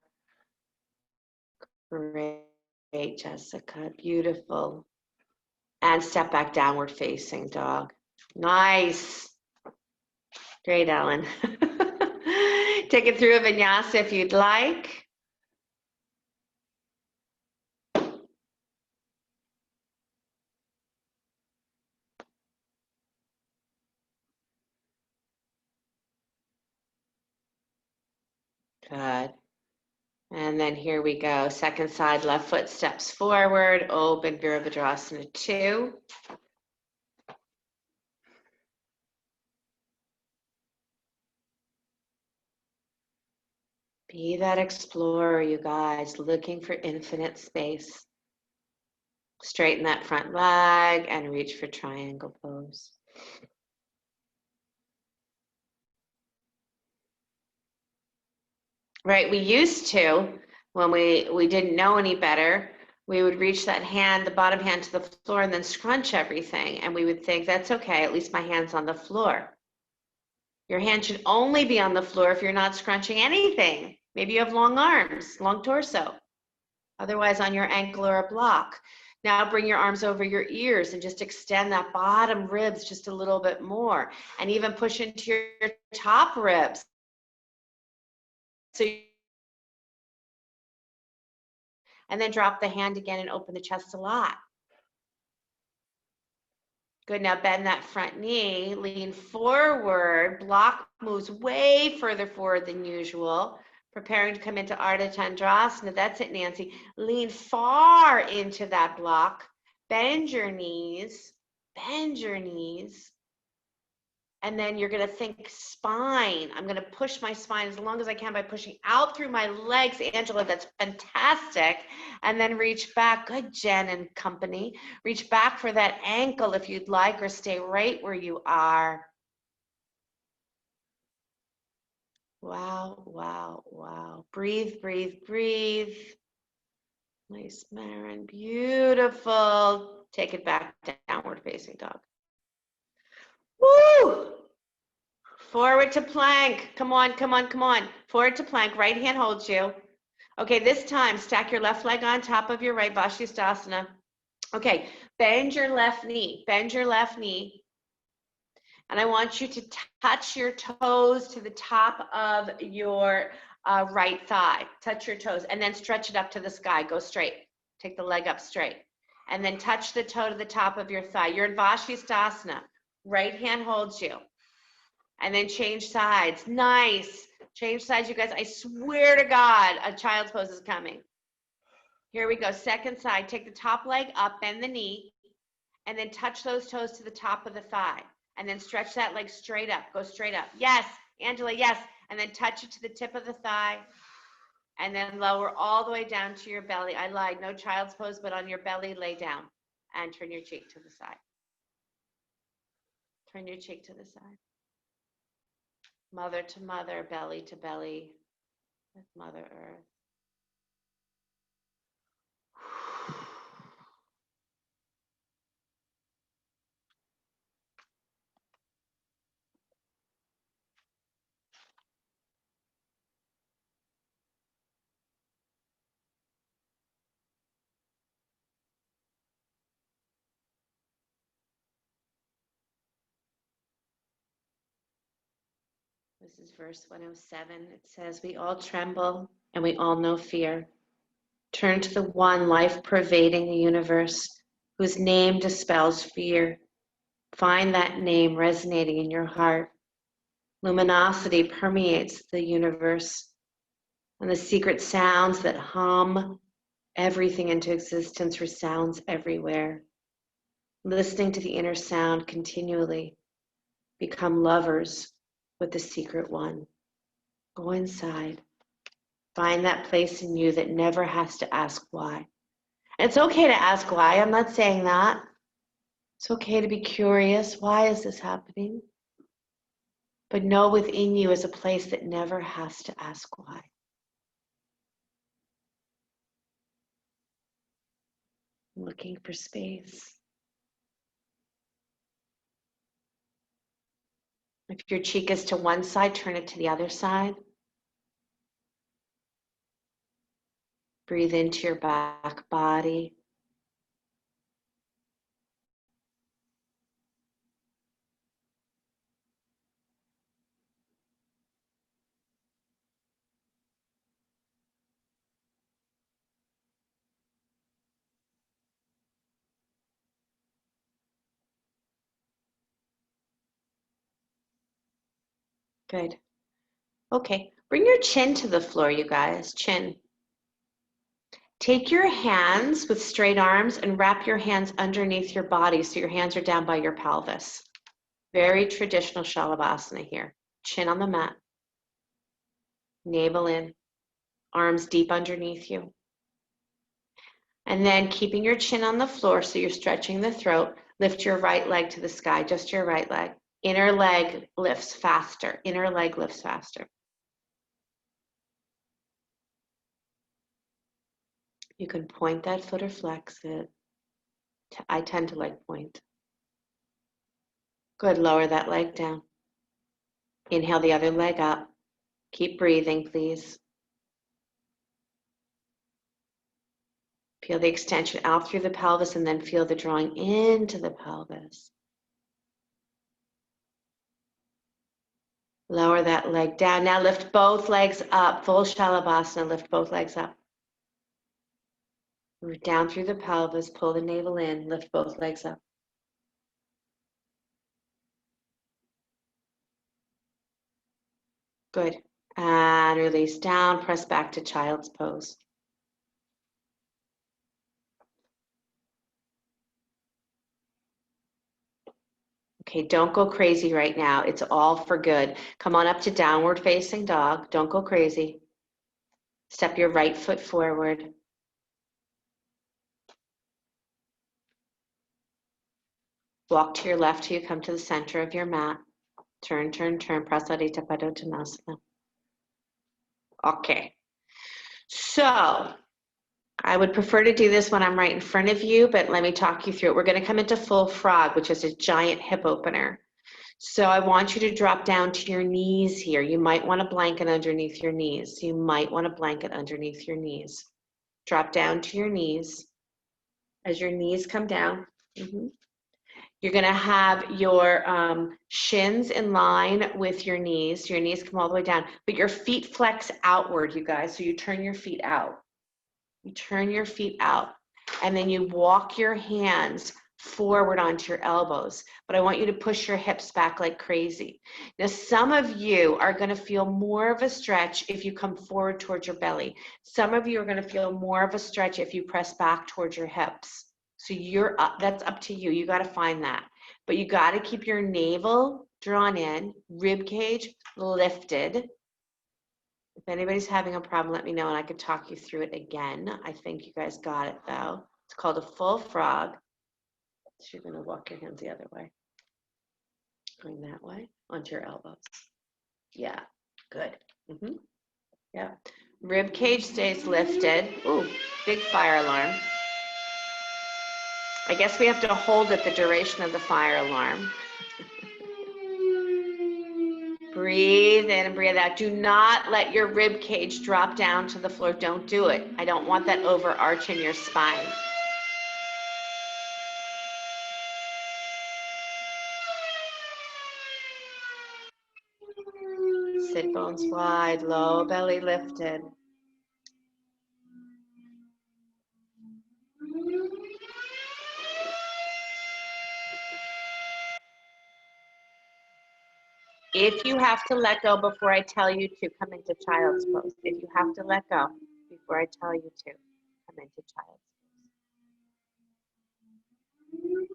Great, Jessica, beautiful. And step back, downward facing dog. Nice. Great, Ellen. Take it through a vinyasa if you'd like. Good. And then here we go. Second side, left foot steps forward, open Virabhadrasana 2. Be that explorer, you guys, looking for infinite space. Straighten that front leg and reach for triangle pose. Right, we used to, when we didn't know any better, we would reach that hand, the bottom hand to the floor and then scrunch everything. And we would think, that's okay, at least my hand's on the floor. Your hand should only be on the floor if you're not scrunching anything. Maybe you have long arms, long torso. Otherwise on your ankle or a block. Now bring your arms over your ears and just extend that bottom ribs just a little bit more. And even push into your top ribs. And then drop the hand again and open the chest a lot. Good, now bend that front knee, lean forward, block moves way further forward than usual. Preparing to come into Ardha Chandrasana, that's it, Nancy. Lean far into that block, bend your knees, bend your knees. And then you're going to think spine. I'm going to push my spine as long as I can by pushing out through my legs. Angela, that's fantastic. And then reach back. Good, Jen and company. Reach back for that ankle if you'd like, or stay right where you are. Wow, wow, wow. Breathe, breathe, breathe. Nice, Marin. Beautiful. Take it back, downward facing dog. Woo! Forward to plank. Come on, come on, come on. Forward to plank. Right hand holds you. Okay, this time, stack your left leg on top of your right, Vashisthasana. Okay, bend your left knee. Bend your left knee. And I want you to touch your toes to the top of your right thigh. Touch your toes and then stretch it up to the sky. Go straight. Take the leg up straight. And then touch the toe to the top of your thigh. You're in Vashisthasana. Right hand holds you. And then change sides. Nice. Change sides, you guys. I swear to God, a child's pose is coming. Here we go. Second side. Take the top leg up, bend the knee, and then touch those toes to the top of the thigh. And then stretch that leg straight up. Go straight up. Yes, Angela, yes. And then touch it to the tip of the thigh. And then lower all the way down to your belly. I lied. No child's pose, but on your belly, lay down. And turn your cheek to the side. Turn your cheek to the side. Mother to mother, belly to belly with Mother Earth. This is verse 107. It says, we all tremble and we all know fear. Turn to the one life pervading the universe, whose name dispels fear. Find that name resonating in your heart. Luminosity permeates the universe, and the secret sounds that hum everything into existence resounds everywhere. Listening to the inner sound continually, become lovers with the secret one. Go inside. Find that place in you that never has to ask why. It's okay to ask why. I'm not saying that. It's okay to be curious. Why is this happening? But know within you is a place that never has to ask why. Looking for space. If your cheek is to one side, turn it to the other side. Breathe into your back body. Good. Okay, bring your chin to the floor, you guys. Chin. Take your hands with straight arms and wrap your hands underneath your body so your hands are down by your pelvis. Very traditional Shalabhasana here. Chin on the mat. Navel in. Arms deep underneath you. And then keeping your chin on the floor so you're stretching the throat, lift your right leg to the sky, just your right leg. Inner leg lifts faster. Inner leg lifts faster. You can point that foot or flex it. I tend to like point. Good, lower that leg down. Inhale the other leg up. Keep breathing, please. Feel the extension out through the pelvis and then feel the drawing into the pelvis. Lower that leg down. Now lift both legs up. Full Shalabhasana. Lift both legs up. Move down through the pelvis. Pull the navel in. Lift both legs up. Good. And release down. Press back to child's pose. Okay, don't go crazy right now. It's all for good. Come on up to downward facing dog. Don't go crazy. Step your right foot forward. Walk to your left till you come to the center of your mat. Turn, turn, turn. Prasarita Padottanasana. Okay. So I would prefer to do this when I'm right in front of you, but let me talk you through it. We're going to come into full frog, which is a giant hip opener. So I want you to drop down to your knees here. You might want a blanket underneath your knees. You might want a blanket underneath your knees. Drop down to your knees. As your knees come down, you're going to have your shins in line with your knees. Your knees come all the way down, but your feet flex outward, you guys. So you turn your feet out. You turn your feet out, and then you walk your hands forward onto your elbows. But I want you to push your hips back like crazy. Now, some of you are going to feel more of a stretch if you come forward towards your belly. Some of you are going to feel more of a stretch if you press back towards your hips. So you're up, that's up to you. You got to find that. But you got to keep your navel drawn in, rib cage lifted. If anybody's having a problem, let me know and I could talk you through it again. I think you guys got it though. It's called a full frog. So you're going to walk your hands the other way. Going that way onto your elbows. Yeah, good. Yeah. Rib cage stays lifted. Ooh, big fire alarm. I guess we have to hold it the duration of the fire alarm. Breathe in and breathe out. Do not let your rib cage drop down to the floor. Don't do it. I don't want that overarch in your spine. Sit bones wide, low belly lifted. If you have to let go before I tell you to, come into child's pose. If you have to let go before I tell you to, come into child's pose.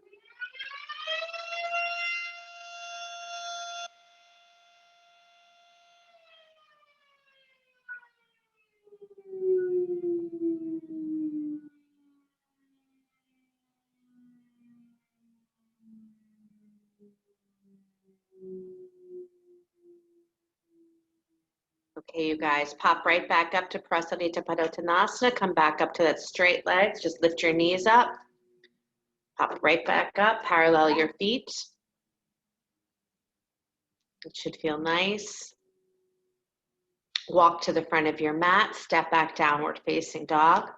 Okay, you guys, pop right back up to Prasarita Padottanasana. Come back up to that straight legs. Just lift your knees up. Pop right back up. Parallel your feet. It should feel nice. Walk to the front of your mat. Step back, downward facing dog.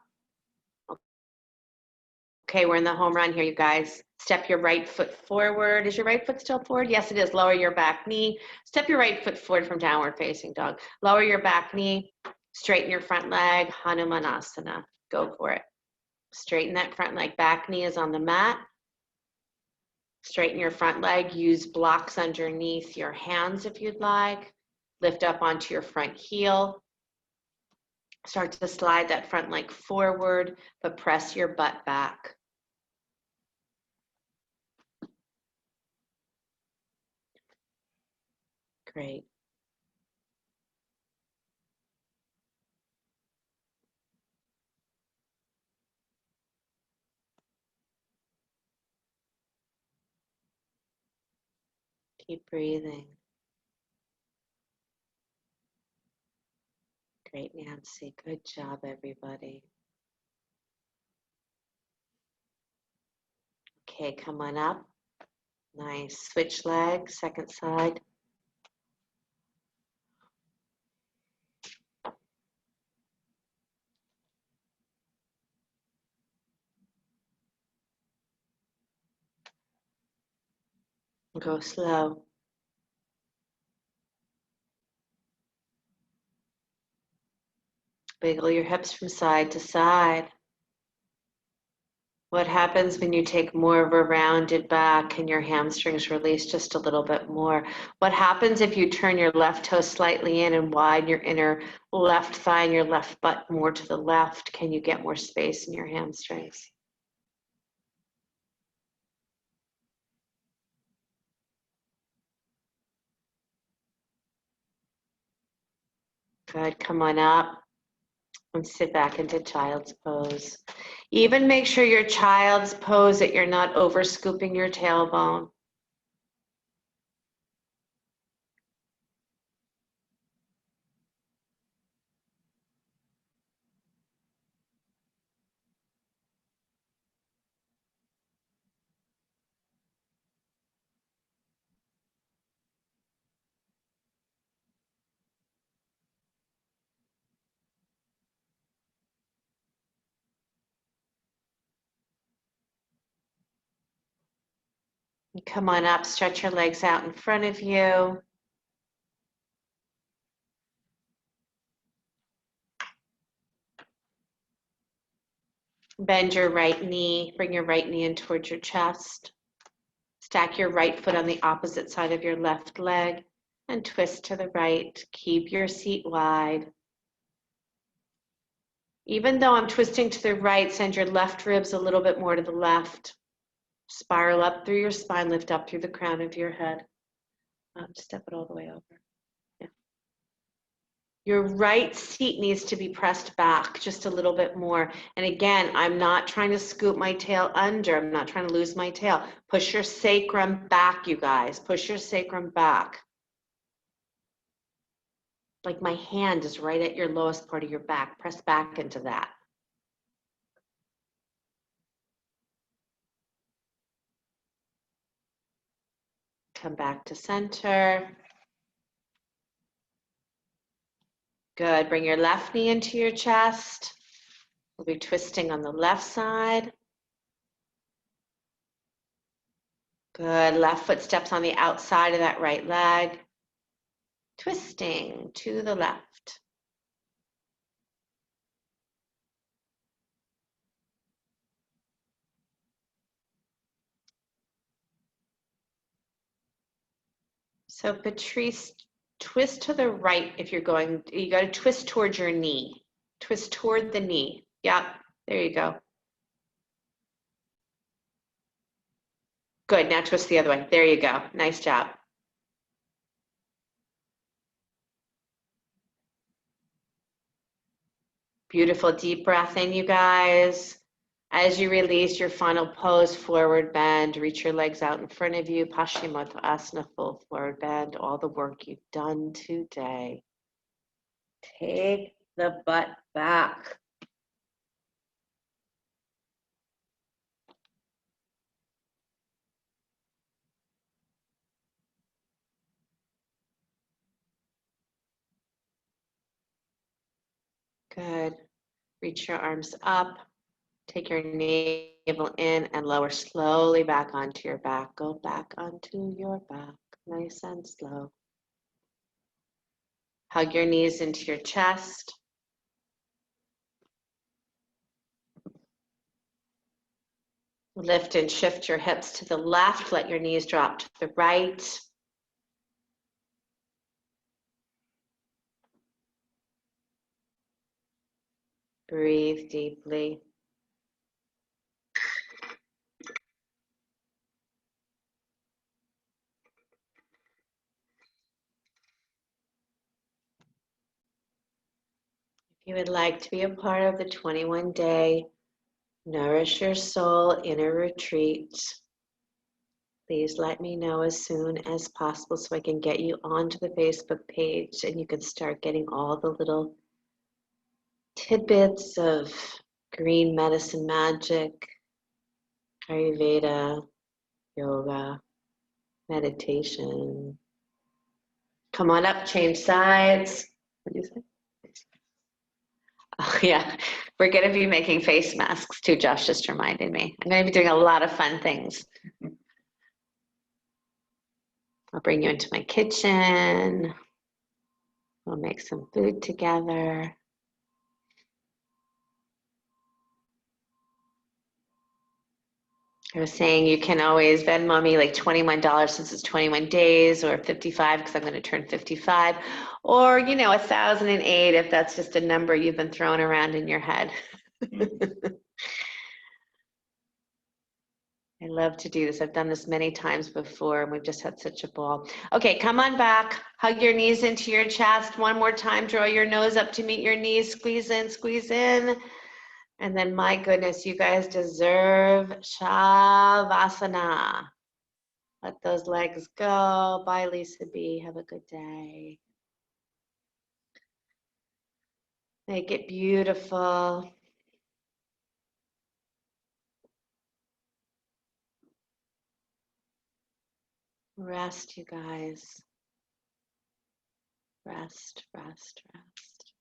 Okay, we're in the home run here, you guys. Step your right foot forward. Is your right foot still forward? Yes, it is. Lower your back knee. Step your right foot forward from downward facing dog. Lower your back knee. Straighten your front leg. Hanumanasana. Go for it. Straighten that front leg. Back knee is on the mat. Straighten your front leg. Use blocks underneath your hands if you'd like. Lift up onto your front heel. Start to slide that front leg forward, but press your butt back. Great. Keep breathing. Great, Nancy. Good job, everybody. Okay, come on up. Nice. Switch legs, second side. Go slow. Wiggle your hips from side to side. What happens when you take more of a rounded back and your hamstrings release just a little bit more? What happens if you turn your left toe slightly in and widen your inner left thigh and your left butt more to the left? Can you get more space in your hamstrings? Good, come on up and sit back into child's pose. Even make sure your child's pose that you're not over scooping your tailbone. Come on up, stretch your legs out in front of you. Bend your right knee, bring your right knee in towards your chest. Stack your right foot on the opposite side of your left leg and twist to the right. Keep your seat wide. Even though I'm twisting to the right, send your left ribs a little bit more to the left. Spiral up through your spine, lift up through the crown of your head. Step it all the way over. Yeah. Your right seat needs to be pressed back just a little bit more. And again, I'm not trying to scoop my tail under. I'm not trying to lose my tail. Push your sacrum back, you guys. Push your sacrum back. Like my hand is right at your lowest part of your back. Press back into that. Come back to center. Good. Bring your left knee into your chest. We'll be twisting on the left side. Good. Left foot steps on the outside of that right leg. Twisting to the left. So Patrice, twist to the right if you're going, you got to twist towards your knee. Twist toward the knee. Yeah, there you go. Good, now twist the other way. There you go. Nice job. Beautiful deep breath in, you guys. As you release your final pose, forward bend, reach your legs out in front of you, Paschimottanasana, full forward bend, all the work you've done today. Take the butt back. Good. Reach your arms up. Take your navel in and lower slowly back onto your back. Go back onto your back, nice and slow. Hug your knees into your chest. Lift and shift your hips to the left. Let your knees drop to the right. Breathe deeply. If you would like to be a part of the 21-day Nourish Your Soul Inner Retreat, please let me know as soon as possible so I can get you onto the Facebook page and you can start getting all the little tidbits of green medicine magic, Ayurveda, yoga, meditation. Come on up, change sides. What do you say? Oh, yeah. We're going to be making face masks too. Josh just reminded me. I'm going to be doing a lot of fun things. I'll bring you into my kitchen. We'll make some food together. I was saying you can always Venmo me like $21 since it's 21 days, or 55 because I'm going to turn 55, or 1,008 if that's just a number you've been throwing around in your head. I love to do this. I've done this many times before and we've just had such a ball. Okay, come on back. Hug your knees into your chest. One more time, draw your nose up to meet your knees. Squeeze in, squeeze in. And then, my goodness, you guys deserve Shavasana. Let those legs go. Bye, Lisa B. Have a good day. Make it beautiful. Rest, you guys. Rest, rest, rest.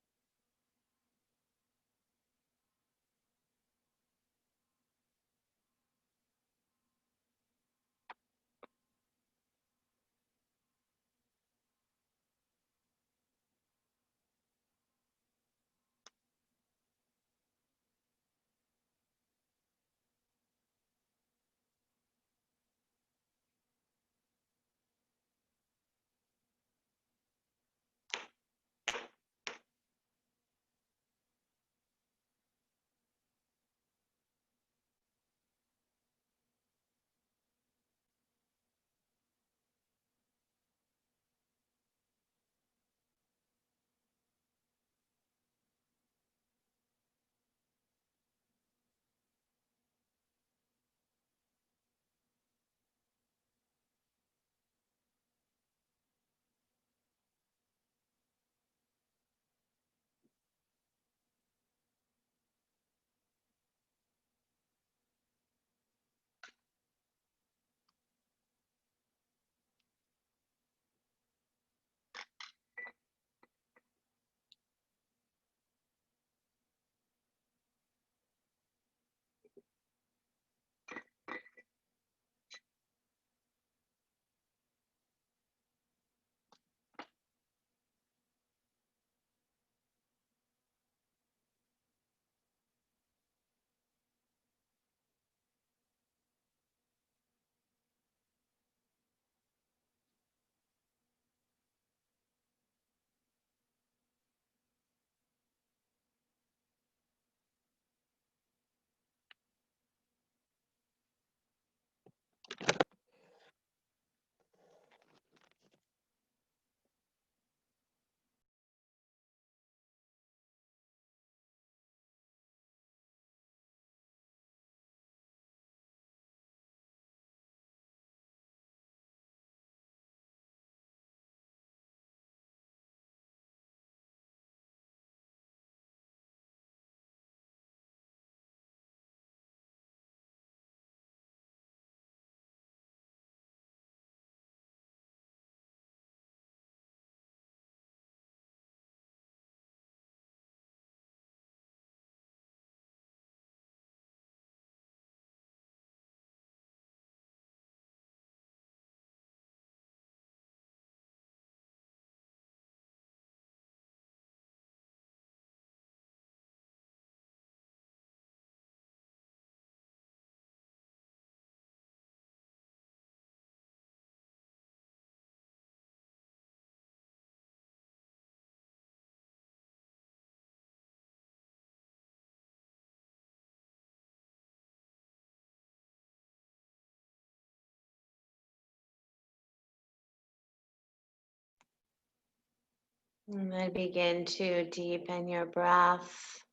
And then begin to deepen your breath.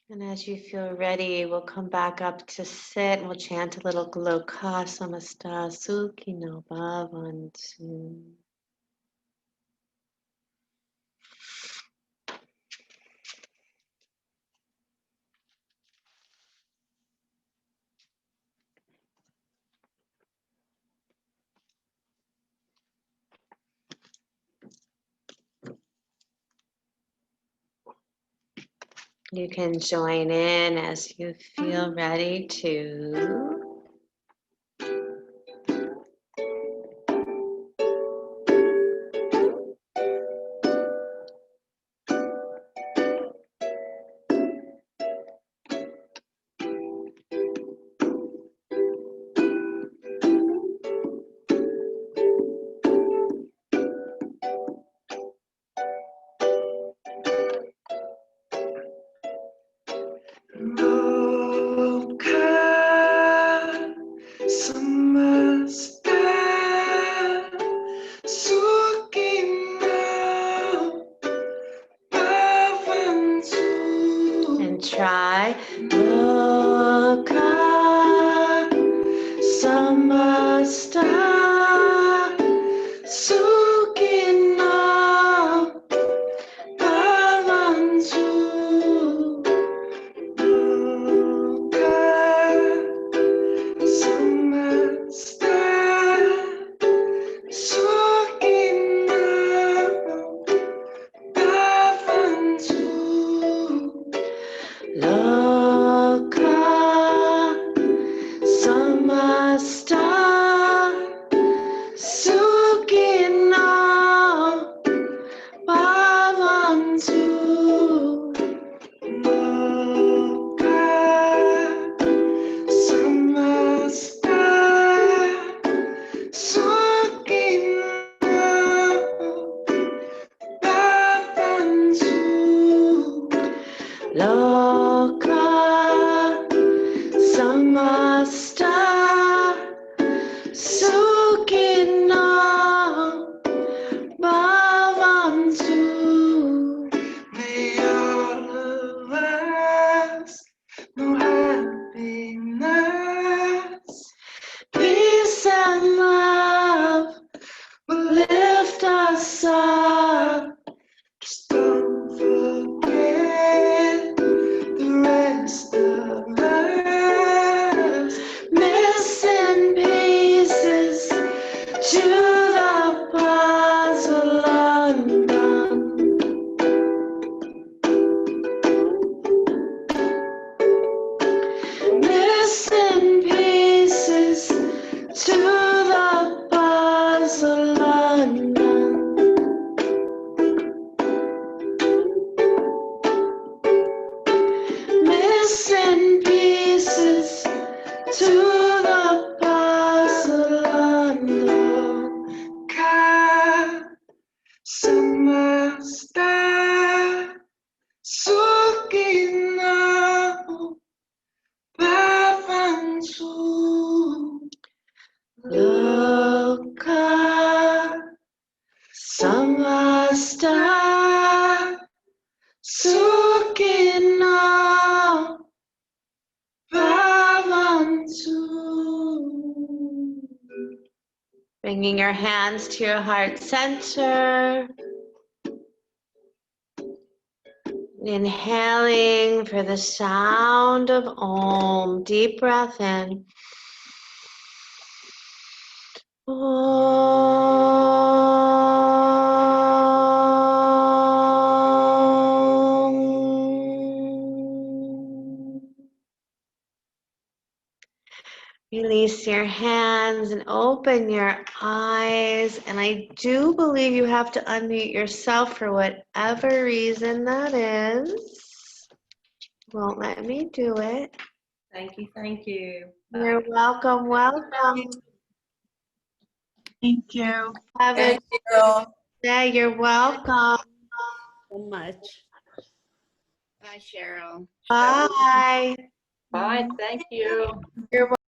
And as you feel ready, we'll come back up to sit and we'll chant a little Gloka Samasta Sukhino Bhavantu. You can join in as you feel ready to. Sukino Bhavantu Loka Samasta Sukino Bhavantu Loka Samasta Sukhino Bhavantu. May all of us know happiness, peace and love will lift us up. Just don't forget the rest of us. Missing pieces to the puzzle undone. Missing pieces to the puzzle undone. Missing pieces to the puzzle undone. Ka samasta sukhino bhavantu. Loka samasta sukhino Bhavantu. Bringing your hands to your heart center. Inhaling for the sound of Om. Deep breath in. Om. Release your hands and open your eyes. And I do believe you have to unmute yourself for whatever reason that is. Won't let me do it. Thank you, thank you. You're welcome, welcome. Thank you Have a Thank you. day. You're welcome. so much. Bye, Cheryl. Bye. Bye, thank you. You're welcome.